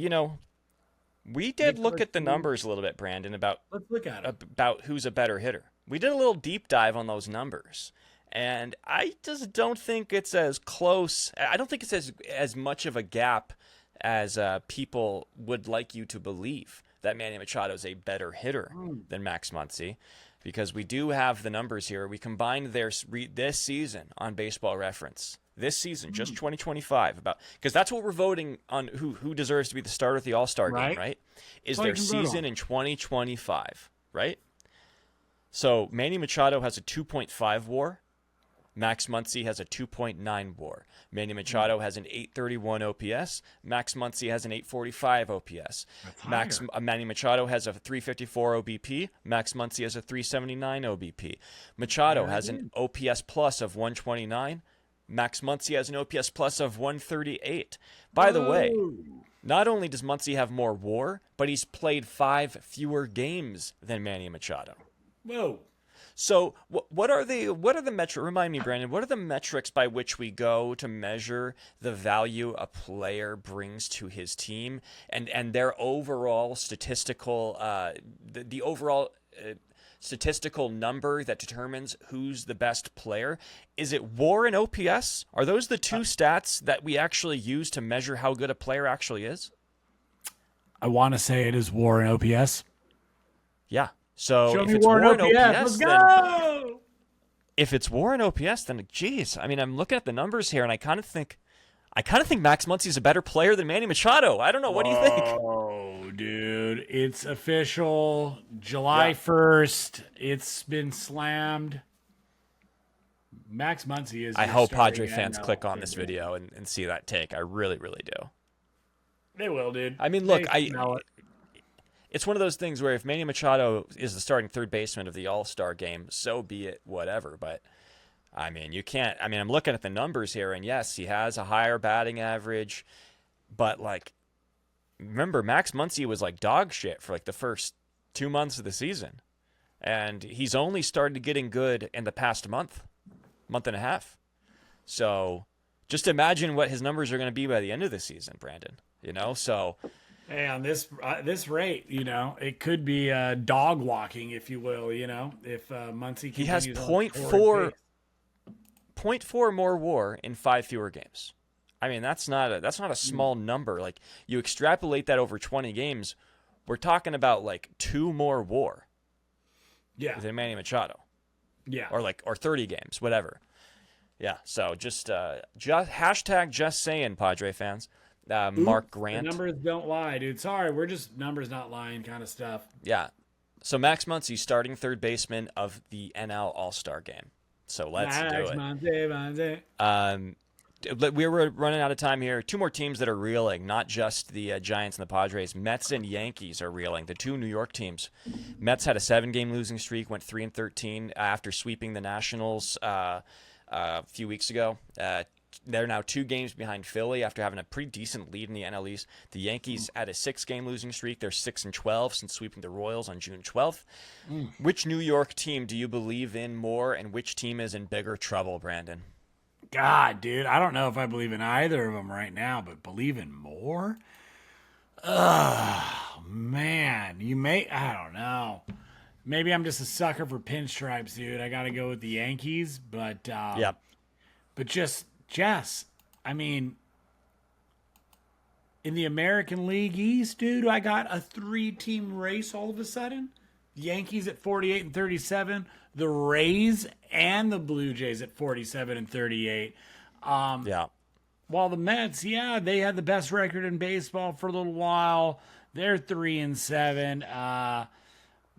A: we did look at the numbers a little bit, Brandon,
B: Let's look at it.
A: about who's a better hitter. We did a little deep dive on those numbers. And I just don't think it's as close. I don't think it's as much of a gap as people would like you to believe, that Manny Machado is a better hitter than Max Muncy, because we do have the numbers here. We combined this season on Baseball Reference. This season, just 2025, because that's what we're voting on, who deserves to be the starter at the All-Star game, right? Is their season in 2025, right? So Manny Machado has a 2.5 WAR. Max Muncy has a 2.9 WAR. Manny Machado has an 831 OPS. Max Muncy has an 845 OPS. Manny Machado has a 354 OBP. Max Muncy has a 379 OBP. Machado has an OPS plus of 129. Max Muncy has an OPS plus of 138. By the way, not only does Muncy have more WAR, but he's played 5 fewer games than Manny Machado.
B: Whoa.
A: So what are the metrics? Remind me, Brandon. What are the metrics by which we go to measure the value a player brings to his team and their overall statistical the overall statistical number that determines who's the best player? Is it WAR and OPS? Are those the two stats that we actually use to measure how good a player actually is?
B: I want to say it is WAR and OPS.
A: Yeah. So
B: Show
A: if
B: me
A: it's
B: Warren
A: Warren
B: OPS.
A: OPS,
B: Let's
A: then
B: go.
A: if it's Warren OPS, then geez, I mean, I'm looking at the numbers here, and I kind of think Max Muncy's a better player than Manny Machado. I don't know. What do you think?
B: Oh, dude, it's official. July
A: Yeah.
B: 1st. It's been slammed. Max Muncy is.
A: I
B: your
A: hope
B: starting
A: Padre fans
B: NL
A: click on this
B: third
A: video and see that take. I really, really do.
B: They will, dude.
A: I mean, look,
B: They smell it.
A: it's one of those things where if Manny Machado is the starting third baseman of the All-Star game, so be it, whatever. But, I mean, you can't. I mean, I'm looking at the numbers here, and yes, he has a higher batting average. But, like, remember, Max Muncy was like dog shit for like the first 2 months of the season. And he's only started getting good in the past month and a half. So just imagine what his numbers are going to be by the end of the season, Brandon. You know, so
B: Hey, on this rate, you know, it could be dog walking, if you will. You know, if Muncy
A: he has
B: continues on torrid pace.
A: 0.4 more WAR in 5 fewer games. I mean, that's not a small number. Like, you extrapolate that over 20 games, we're talking about like 2 more WAR
B: Yeah,
A: than Manny Machado,
B: yeah.
A: or 30 games, whatever. Yeah. So just hashtag just saying, Padre fans. Mark Grant.
B: The numbers don't lie, dude. Sorry, we're just numbers not lying kind of stuff.
A: Yeah. So Max Muncy, starting third baseman of the NL All-Star game. So let's do it.
B: Muncy.
A: We were running out of time here. 2 more teams that are reeling, not just the Giants and the Padres. Mets and Yankees are reeling, the 2 New York teams. Mets had a 7-game losing streak, went 3-13 after sweeping the Nationals a few weeks ago. They're now 2 games behind Philly after having a pretty decent lead in the NL East. The Yankees had a 6-game losing streak. They're 6-12 since sweeping the Royals on June 12th. Which New York team do you believe in more, and which team is in bigger trouble, Brandon?
B: God, dude, I don't know if I believe in either of them right now, but believe in more? Man, I don't know. Maybe I'm just a sucker for pinstripes, dude. I got to go with the Yankees, but
A: Yep.
B: But Jess, I mean, in the American League East, dude, I got a 3-team race all of a sudden. The Yankees at 48 and 37, the Rays and the Blue Jays at 47 and 38.
A: Yeah.
B: While the Mets, they had the best record in baseball for a little while. They're 3-7.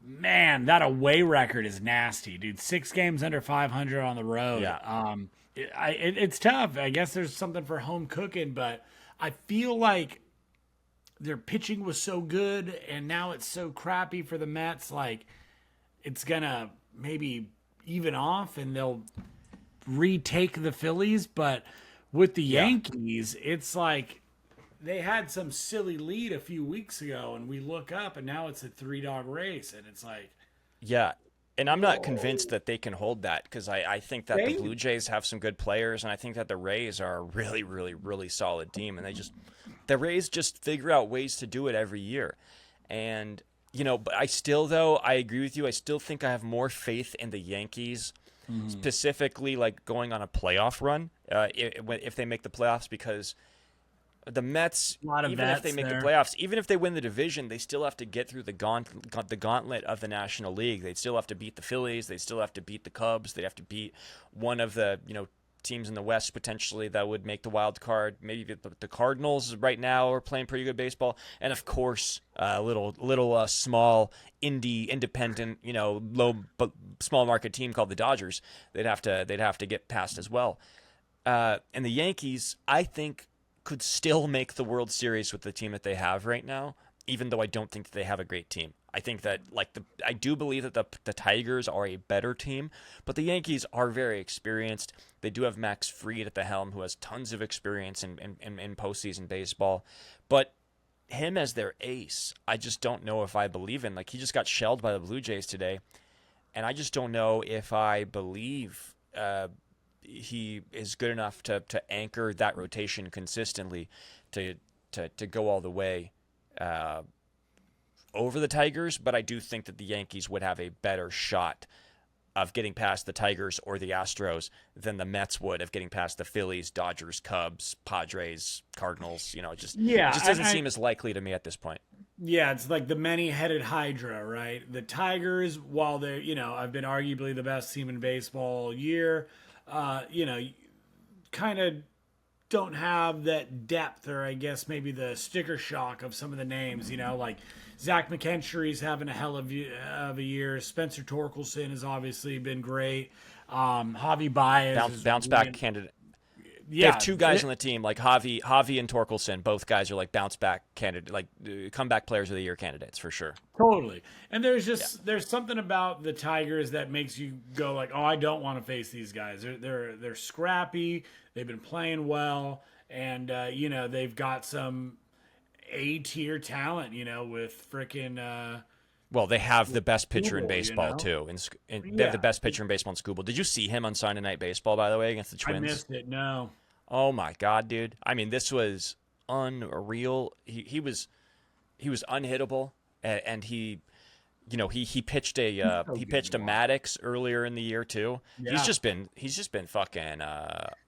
B: Man, that away record is nasty, dude. 6 games under 500 on the road.
A: Yeah.
B: It's tough. I guess there's something for home cooking, but I feel like their pitching was so good, and now it's so crappy for the Mets. Like, it's gonna maybe even off, and they'll retake the Phillies. But with the Yankees, it's like they had some silly lead a few weeks ago, and we look up, and now it's a 3-dog race, and it's like,
A: Yeah. And I'm not convinced that they can hold that, because I think that the Blue Jays have some good players, and I think that the Rays are a really, really, really solid team. And the Rays just figure out ways to do it every year. And, you know, but I agree with you. I still think I have more faith in the Yankees, specifically like going on a playoff run if they make the playoffs, because the Mets, even if they make the playoffs, even if they win the division, they still have to get through the gauntlet of the National League. They'd still have to beat the Phillies. They'd still have to beat the Cubs. They'd have to beat one of the teams in the West potentially that would make the wild card. Maybe the Cardinals right now are playing pretty good baseball, and of course, little small independent, small market team called the Dodgers. They'd have to get past as well. And the Yankees, I think, could still make the World Series with the team that they have right now, even though I don't think that they have a great team. I think that I do believe that the Tigers are a better team, but the Yankees are very experienced. They do have Max Fried at the helm, who has tons of experience in postseason baseball. But him as their ace, I just don't know if I believe in. Like, he just got shelled by the Blue Jays today, and I just don't know if I believe he is good enough to anchor that rotation consistently to go all the way over the Tigers. But I do think that the Yankees would have a better shot of getting past the Tigers or the Astros than the Mets would of getting past the Phillies, Dodgers, Cubs, Padres, Cardinals. It just doesn't seem as likely to me at this point.
B: Yeah, it's like the many-headed hydra, right? The Tigers, while they're, I've been arguably the best team in baseball all year, kind of don't have that depth, or I guess maybe the sticker shock of some of the names, like Zach McKinstry's having a hell of a year. Spencer Torkelson has obviously been great. Javi Baez
A: Bounce back candidate. They have two guys on the team, like Javi and Torkelson. Both guys are like bounce back candidate, like comeback players of the year candidates for sure.
B: Totally. And there's something about the Tigers that makes you go like, oh, I don't want to face these guys. They're scrappy. They've been playing well, and they've got some A-tier talent. With freaking.
A: Well, they have the best pitcher in
B: Skubal,
A: baseball too, and they have the best pitcher in baseball in Skubal. Did you see him on Sunday Night Baseball, by the way, against the Twins?
B: I missed it. No.
A: Oh my God, dude! I mean, this was unreal. He was unhittable, and he pitched a Maddox earlier in the year too.
B: Yeah.
A: He's just been fucking.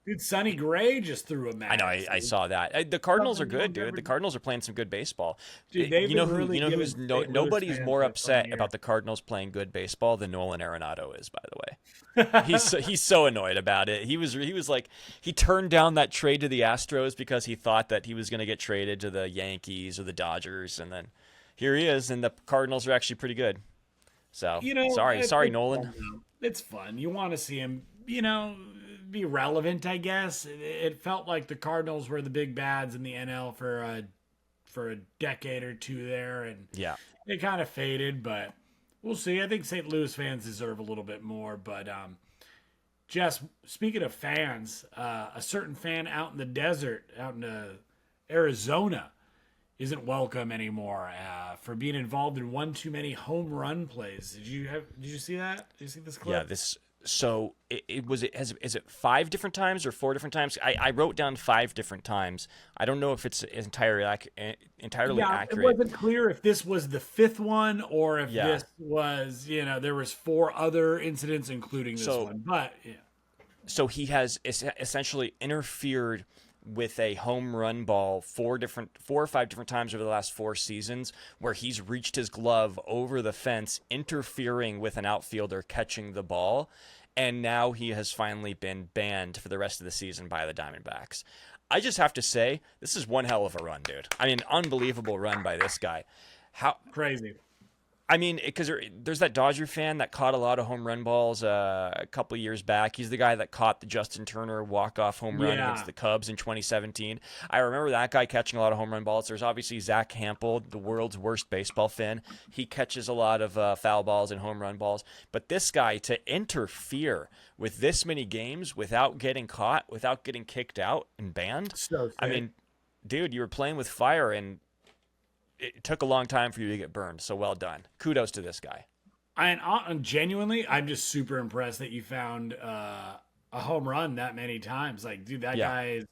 B: Dude, Sonny Gray just threw a Maddox.
A: I know. I saw that. The Cardinals are good, dude. The Cardinals are playing some good basebul.
B: Dude,
A: Nobody's more upset about the Cardinals playing good baseball than Nolan Arenado is. By the way, he's so annoyed about it. He was like, he turned down that trade to the Astros because he thought that he was going to get traded to the Yankees or the Dodgers, and then here he is, and the Cardinals are actually pretty good. So sorry, Nolan.
B: It's fun. You want to see him, be relevant, I guess. It felt like the Cardinals were the big bads in the NL for a decade or two there, and
A: yeah,
B: it kind of faded. But we'll see. I think St. Louis fans deserve a little bit more. But Jess, speaking of fans, a certain fan out in the desert, out in Arizona, isn't welcome anymore for being involved in one too many home run plays. Did you see that? Did you see this clip?
A: Yeah, so is it 5 different times or 4 different times? I wrote down 5 different times. I don't know if it's entirely accurate.
B: It wasn't clear if this was the 5th one or if this was, there was 4 other incidents including this one. But yeah.
A: So he has essentially interfered with a home run ball 4 or 5 different times over the last 4 seasons, where he's reached his glove over the fence, interfering with an outfielder catching the ball, and now he has finally been banned for the rest of the season by the Diamondbacks. I just have to say, this is one hell of a run, dude. I mean, unbelievable run by this guy. How
B: crazy.
A: I mean, because there's that Dodger fan that caught a lot of home run balls a couple years back. He's the guy that caught the Justin Turner walk-off home run against the Cubs in 2017. I remember that guy catching a lot of home run balls. There's obviously Zach Hampel, the world's worst baseball fan. He catches a lot of foul balls and home run balls. But this guy, to interfere with this many games without getting caught, without getting kicked out and banned, I mean, dude, you were playing with fire, and it took a long time for you to get burned, so well done. Kudos to this guy.
B: And genuinely, I'm just super impressed that you found a home run that many times. Like, dude, that guy is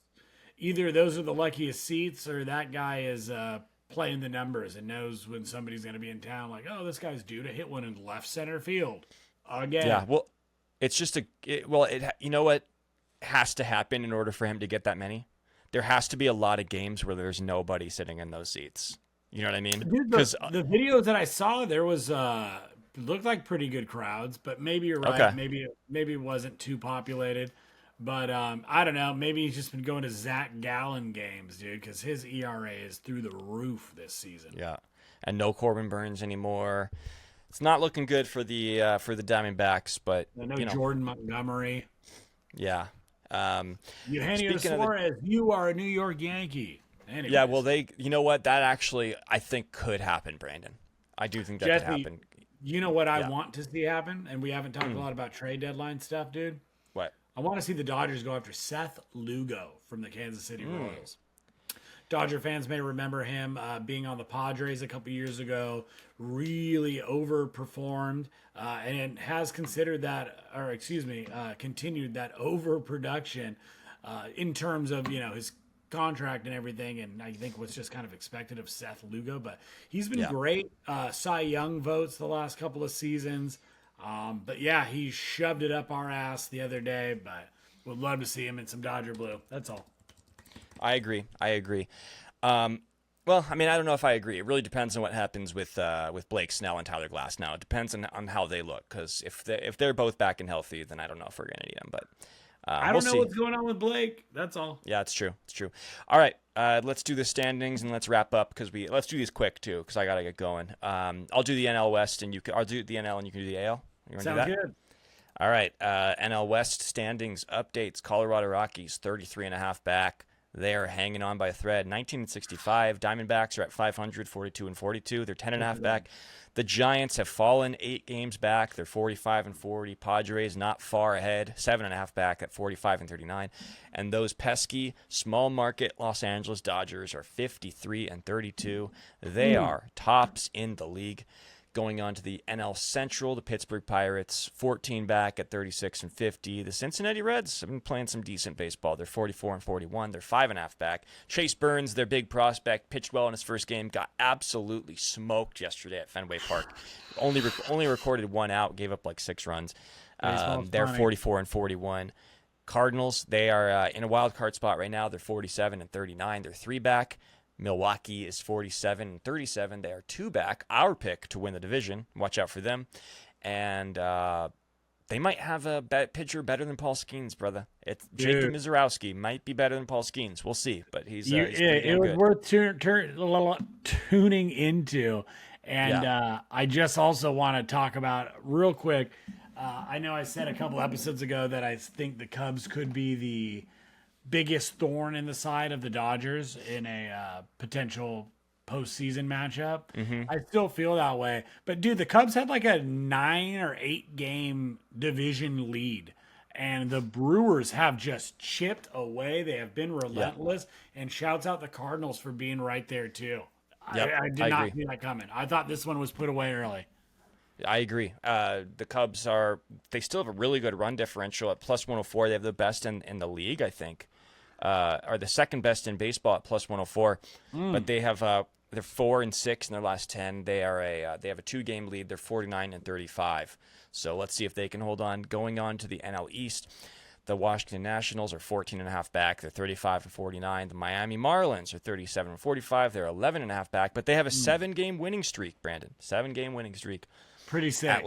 B: either those are the luckiest seats, or that guy is playing the numbers and knows when somebody's going to be in town. Like, oh, this guy's due to hit one in left center field again.
A: Yeah, well, it's just you know what has to happen in order for him to get that many? There has to be a lot of games where there's nobody sitting in those seats. You know what I mean?
B: Because the videos that I saw, there was looked like pretty good crowds, but maybe you're right. Okay. Maybe it wasn't too populated, but I don't know. Maybe he's just been going to Zach Gallen games, dude, because his ERA is through the roof this season.
A: Yeah, and no Corbin Burns anymore. It's not looking good for the Diamondbacks, but
B: Jordan Montgomery.
A: Yeah.
B: Eugenio Suarez, you are a New York Yankee. Anyways.
A: Yeah, well, you know what? That actually, I think, could happen, Brandon. I do think that
B: Jesse,
A: could happen.
B: You know what I want to see happen? And we haven't talked a lot about trade deadline stuff, dude.
A: What?
B: I want to see the Dodgers go after Seth Lugo from the Kansas City Royals. Dodger fans may remember him being on the Padres a couple years ago, really overperformed, and has continued that overproduction in terms of, his contract and everything, and I think what's just kind of expected of Seth Lugo. But he's been great. Cy Young votes the last couple of seasons. But yeah, he shoved it up our ass the other day, but would love to see him in some Dodger blue. That's all.
A: I agree. Well, I mean, I don't know if I agree. It really depends on what happens with Blake Snell and Tyler Glass. Now it depends on how they look. Because if they're both back and healthy, then I don't know if we're gonna need them. But
B: I
A: we'll
B: don't know
A: see.
B: what's going on with Blake. That's all.
A: Yeah, it's true. It's true. All right, let's do the standings and let's wrap up because let's do these quick too because I gotta get going. I'll do the NL West and I'll do the NL and you can do the AL. You want to do
B: Sounds
A: that?
B: good.
A: All right. NL West standings updates. Colorado Rockies 33.5 back. They are hanging on by a thread. 19-65. Diamondbacks are at 500, 42-42. They're 10.5 back. The Giants have fallen 8 games back. They're 45-40. Padres not far ahead, 7.5 back at 45-39. And those pesky small market Los Angeles Dodgers are 53-32. They are tops in the league. Going on to the NL Central, the Pittsburgh Pirates, 14 back at 36-50. The Cincinnati Reds have been playing some decent baseball. They're 44-41. They're 5.5 back. Chase Burns, their big prospect, pitched well in his first game, got absolutely smoked yesterday at Fenway Park. Only recorded 1 out, gave up like 6 runs. They're 44-41. Cardinals, they are in a wild card spot right now. They're 47-39. They're 3 back. Milwaukee is 47-37. They are 2 back. Our pick to win the division. Watch out for them. And they might have a pitcher better than Paul Skeens, brother. Jacob Mizorowski might be better than Paul Skeens. We'll see. But he's
B: it was
A: good.
B: worth tuning into. And I just also want to talk about real quick. I know I said a couple episodes ago that I think the Cubs could be the biggest thorn in the side of the Dodgers in a potential postseason matchup. I still feel that way. But, dude, the Cubs had like a 9 or 8 game division lead. And the Brewers have just chipped away. They have been relentless. And shouts out the Cardinals for being right there, too.
A: Yep,
B: I did not see that coming. I thought this one was put away early.
A: I agree. The Cubs they still have a really good run differential at plus 104. They have the best in the league, I think. Are the second best in baseball at plus 104. But they have they're 4-6 in their last 10. They have a 2-game lead. They're 49-35. So let's see if they can hold on. Going on to the NL East, the Washington Nationals are 14.5 back. They're 35-49. The Miami Marlins are 37-45. They're 11.5 back, but they have a 7-game winning streak, Brandon. 7-game winning streak.
B: Pretty sick.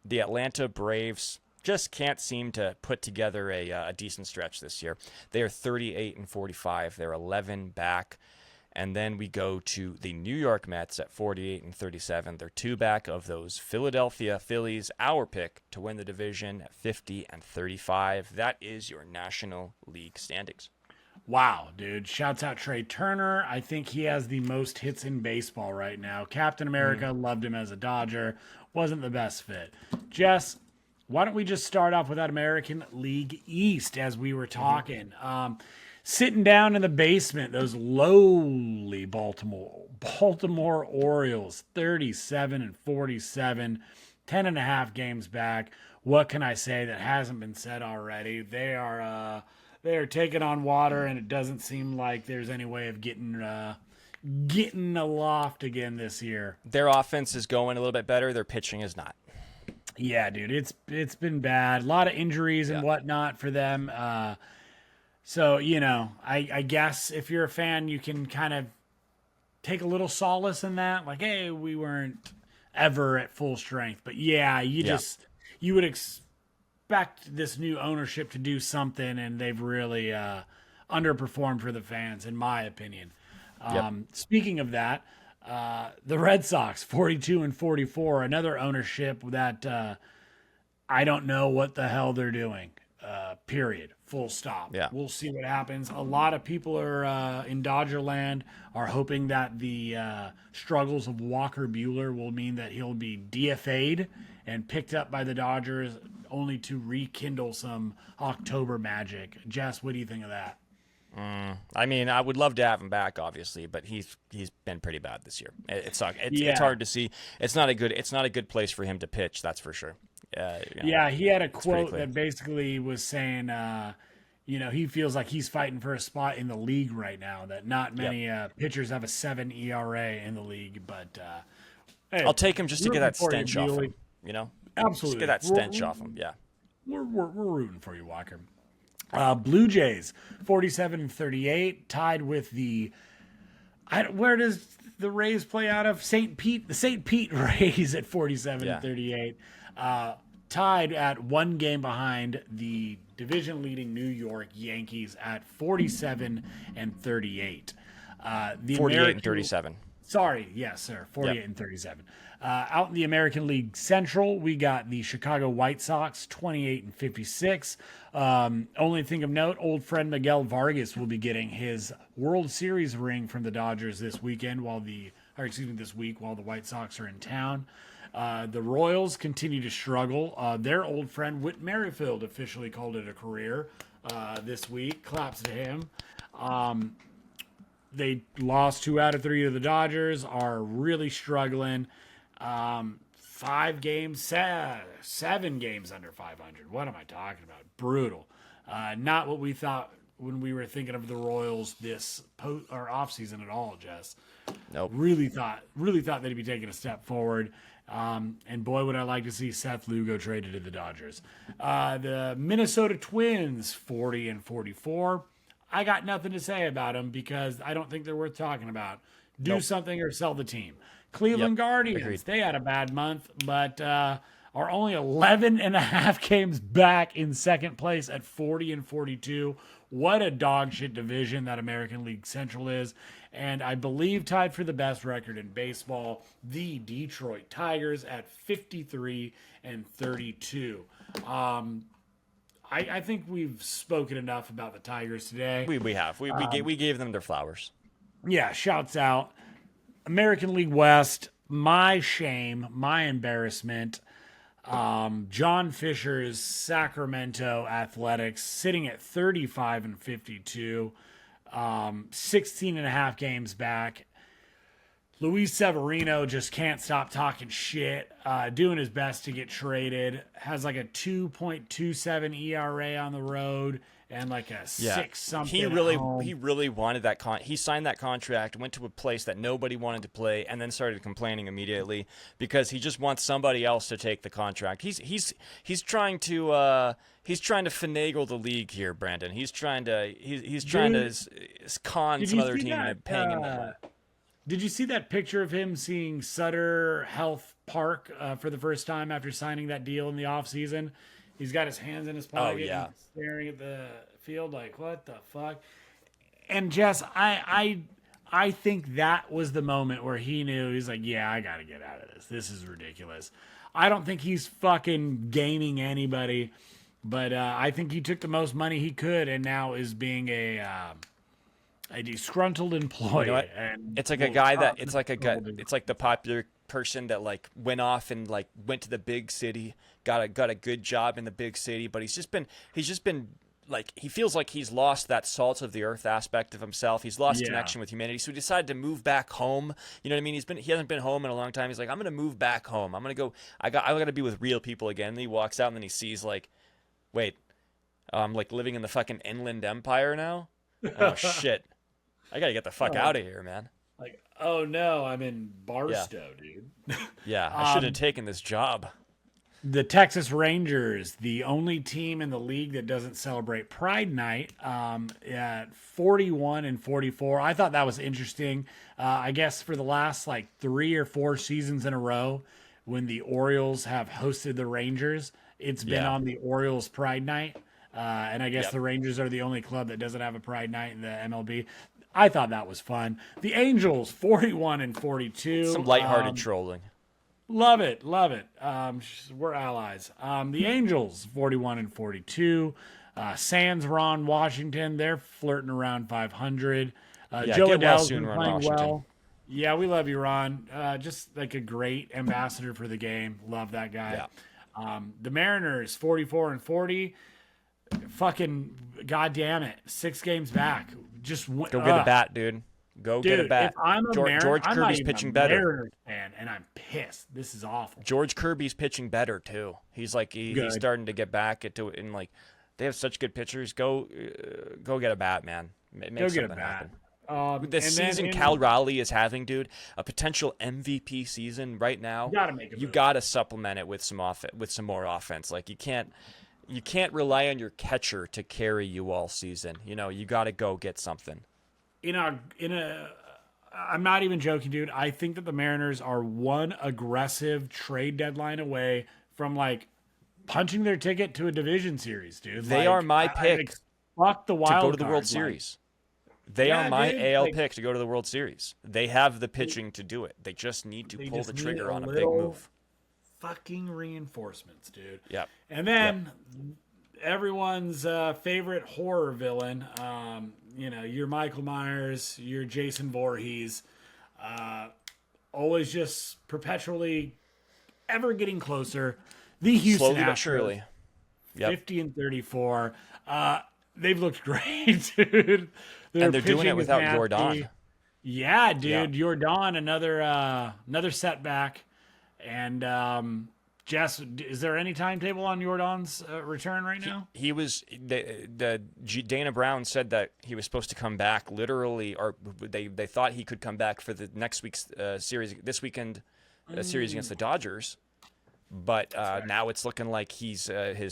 A: The Atlanta Braves just can't seem to put together a decent stretch this year. They are 38-45. They're 11 back. And then we go to the New York Mets at 48-37. They're 2 back of those Philadelphia Phillies. Our pick to win the division at 50-35. That is your National League standings.
B: Wow, dude. Shouts out Trey Turner. I think he has the most hits in baseball right now. Captain America, loved him as a Dodger. Wasn't the best fit. Jess, why don't we just start off with that American League East as we were talking? Sitting down in the basement, those lowly Baltimore Orioles, 37-47, 10.5 games back. What can I say that hasn't been said already? They are taking on water, and it doesn't seem like there's any way of getting aloft again this year.
A: Their offense is going a little bit better. Their pitching is not.
B: Yeah, dude, it's been bad. A lot of injuries and whatnot for them. So, I guess if you're a fan, you can kind of take a little solace in that. Like, hey, we weren't ever at full strength. But, you would expect this new ownership to do something, and they've really underperformed for the fans, in my opinion. Speaking of that, the Red Sox, 42-44, another ownership that I don't know what the hell they're doing. Period. Full stop.
A: Yeah.
B: We'll see what happens. A lot of people are in Dodger land are hoping that the struggles of Walker Buehler will mean that he'll be DFA'd and picked up by the Dodgers only to rekindle some October magic. Jess, what do you think of that?
A: I mean, I would love to have him back, obviously, but he's been pretty bad this year. It sucks. It's hard to see. It's not a good place for him to pitch. That's for sure.
B: He had a quote that basically was saying, he feels like he's fighting for a spot in the league right now. That not many pitchers have a 7 ERA in the league, but hey,
A: I'll take him just to get that stench off him.
B: Absolutely,
A: just get that stench off him. Yeah,
B: we're rooting for you, Walker. Blue Jays, 47-38, tied with the Where does the Rays play out of? St. Pete. The St. Pete Rays at 47
A: Yeah.
B: and 38. Tied at 1 game behind the division-leading New York Yankees at 47 and 38. The
A: 48 and 37.
B: Sorry, yes, sir. 48 and 37. Out in the American League Central, we got the Chicago White Sox, 28 and 56. Only thing of note, old friend Miguel Vargas will be getting his World Series ring from the Dodgers this weekend this week while the White Sox are in town. The Royals continue to struggle. Their old friend Whit Merrifield officially called it a career this week. Claps to him. They lost 2 out of 3 to the Dodgers, are really struggling. 7 games under 500. What am I talking about? Brutal. Not what we thought when we were thinking of the Royals this offseason at all, Jess.
A: Nope.
B: Really thought they'd be taking a step forward. And boy, would I like to see Seth Lugo traded to the Dodgers. The Minnesota Twins, 40 and 44. I got nothing to say about them because I don't think they're worth talking about. Do something or sell the team. Cleveland Guardians,
A: agreed.
B: They had a bad month, but are only 11 and a half games back in second place at 40 and 42. What a dog shit division that American League Central is. And I believe tied for the best record in baseball, the Detroit Tigers at 53 and 32. I think we've spoken enough about the Tigers today.
A: We have. We gave them their flowers.
B: Yeah, shouts out. American League West, my shame, my embarrassment. John Fisher's Sacramento Athletics sitting at 35 and 52, 16 and a half games back. Luis Severino just can't stop talking shit, doing his best to get traded. Has like a 2.27 ERA on the road and like a 6 something.
A: He really wanted that he signed that contract, went to a place that nobody wanted to play, and then started complaining immediately because he just wants somebody else to take the contract. He's trying to finagle the league here, Brandon. He's trying to con some other team into paying him that money.
B: Did you see that picture of him seeing Sutter Health Park for the first time after signing that deal in the offseason? He's got his hands in his pocket and staring at the field like, what the fuck? And Jess, I think that was the moment where he knew, he's like, yeah, I got to get out of this. This is ridiculous. I don't think he's fucking gaming anybody, but I think he took the most money he could and now is being a disgruntled employee.
A: You know what?
B: And
A: it's like a guy that it's like the popular person that like went off and like went to the big city, got a good job in the big city, but he's just been like, he feels like he's lost that salt of the earth aspect of himself. He's lost connection with humanity. So he decided to move back home. You know what I mean? He hasn't been home in a long time. He's like, I'm going to move back home. I'm going to go, I got to be with real people again. And he walks out and then he sees like, wait, I'm like living in the fucking Inland Empire now. Oh shit. I got to get the fuck out of here, man.
B: Like, oh no, I'm in Barstow, dude.
A: Yeah, I should have taken this job.
B: The Texas Rangers, the only team in the league that doesn't celebrate Pride Night, at 41 and 44. I thought that was interesting. I guess for the last like 3 or 4 seasons in a row, when the Orioles have hosted the Rangers, it's been on the Orioles Pride Night. And I guess the Rangers are the only club that doesn't have a Pride Night in the MLB. I thought that was fun. The Angels, 41 and 42.
A: Some lighthearted trolling.
B: Love it. We're allies. The Angels, 41 and 42. Sans Ron Washington, they're flirting around 500. Joe Adele's been playing well. Yeah, we love you, Ron. Just like a great ambassador for the game. Love that guy. Yeah. The Mariners, 44 and 40. Fucking goddamn it. 6 games back. Just
A: go get a bat, dude. Get a bat.
B: If I'm a
A: George Kirby's pitching better.
B: Mariners fan, and I'm pissed. This is awful.
A: George Kirby's pitching better too. He's like he's starting to get back into it, and like they have such good pitchers. Go get a bat, man. Make something happen. The season Cal Raleigh is having, dude, a potential MVP season right now. You gotta supplement it with some more offense. Like you can't rely on your catcher to carry you all season. You know, you got to go get something.
B: In a I'm not even joking, dude. I think that the Mariners are one aggressive trade deadline away from like punching their ticket to a division series, dude.
A: They are my pick
B: Fuck the wild
A: to go to the World
B: card,
A: Series. They are my
B: dude,
A: AL pick to go to the World Series. They have the pitching to do it. They just need to pull the trigger on a big move.
B: Fucking reinforcements, dude.
A: Yep.
B: And then everyone's favorite horror villain, your Michael Myers, your Jason Voorhees, always just perpetually ever getting closer. The Houston
A: Slowly
B: Astros,
A: but surely. Yep.
B: 50-34. They've looked great, dude.
A: And they're doing it without Jordan.
B: Yeah, dude. Jordan, another setback. And Jess, is there any timetable on Jordan's return right now?
A: He was Dana Brown said that he was supposed to come back literally, or they thought he could come back for the next week's series, this weekend series against the Dodgers. But now it's looking like his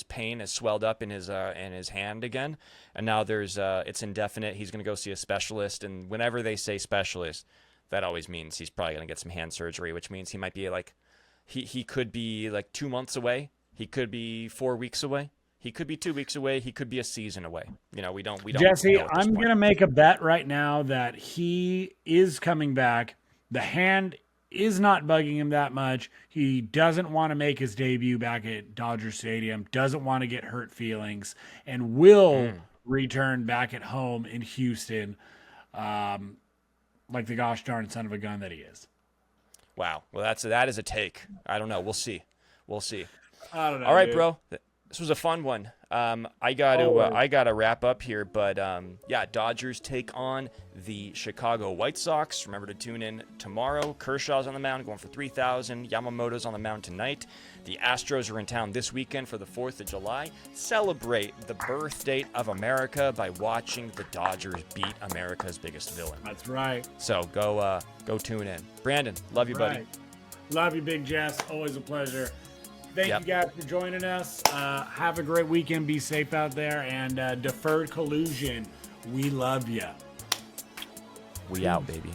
A: pain has swelled up in his hand again, and now it's indefinite. He's going to go see a specialist, and whenever they say specialist, that always means he's probably going to get some hand surgery, which means he might be like he could be like 2 months away. He could be 4 weeks away. He could be 2 weeks away. He could be a season away. We don't.
B: Jesse, I'm going to make a bet right now that he is coming back. The hand is not bugging him that much. He doesn't want to make his debut back at Dodger Stadium, doesn't want to get hurt feelings, and will return back at home in Houston like the gosh darn son of a gun that he is.
A: Wow. Well, that is a take. I don't know. We'll see.
B: I don't know.
A: All right,
B: dude.
A: bro. This was a fun one. I gotta wrap up here, but Dodgers take on the Chicago White Sox. Remember to tune in tomorrow. Kershaw's on the mound, going for 3,000. Yamamoto's on the mound tonight. The Astros are in town this weekend for the 4th of July. Celebrate the birth date of America by watching the Dodgers beat America's biggest villain.
B: That's right.
A: So go tune in. Brandon, love you, buddy.
B: Love you, Big Jess. Always a pleasure. Thank you guys for joining us. Have a great weekend. Be safe out there. And Deferred Collusion, we love you.
A: We out, baby.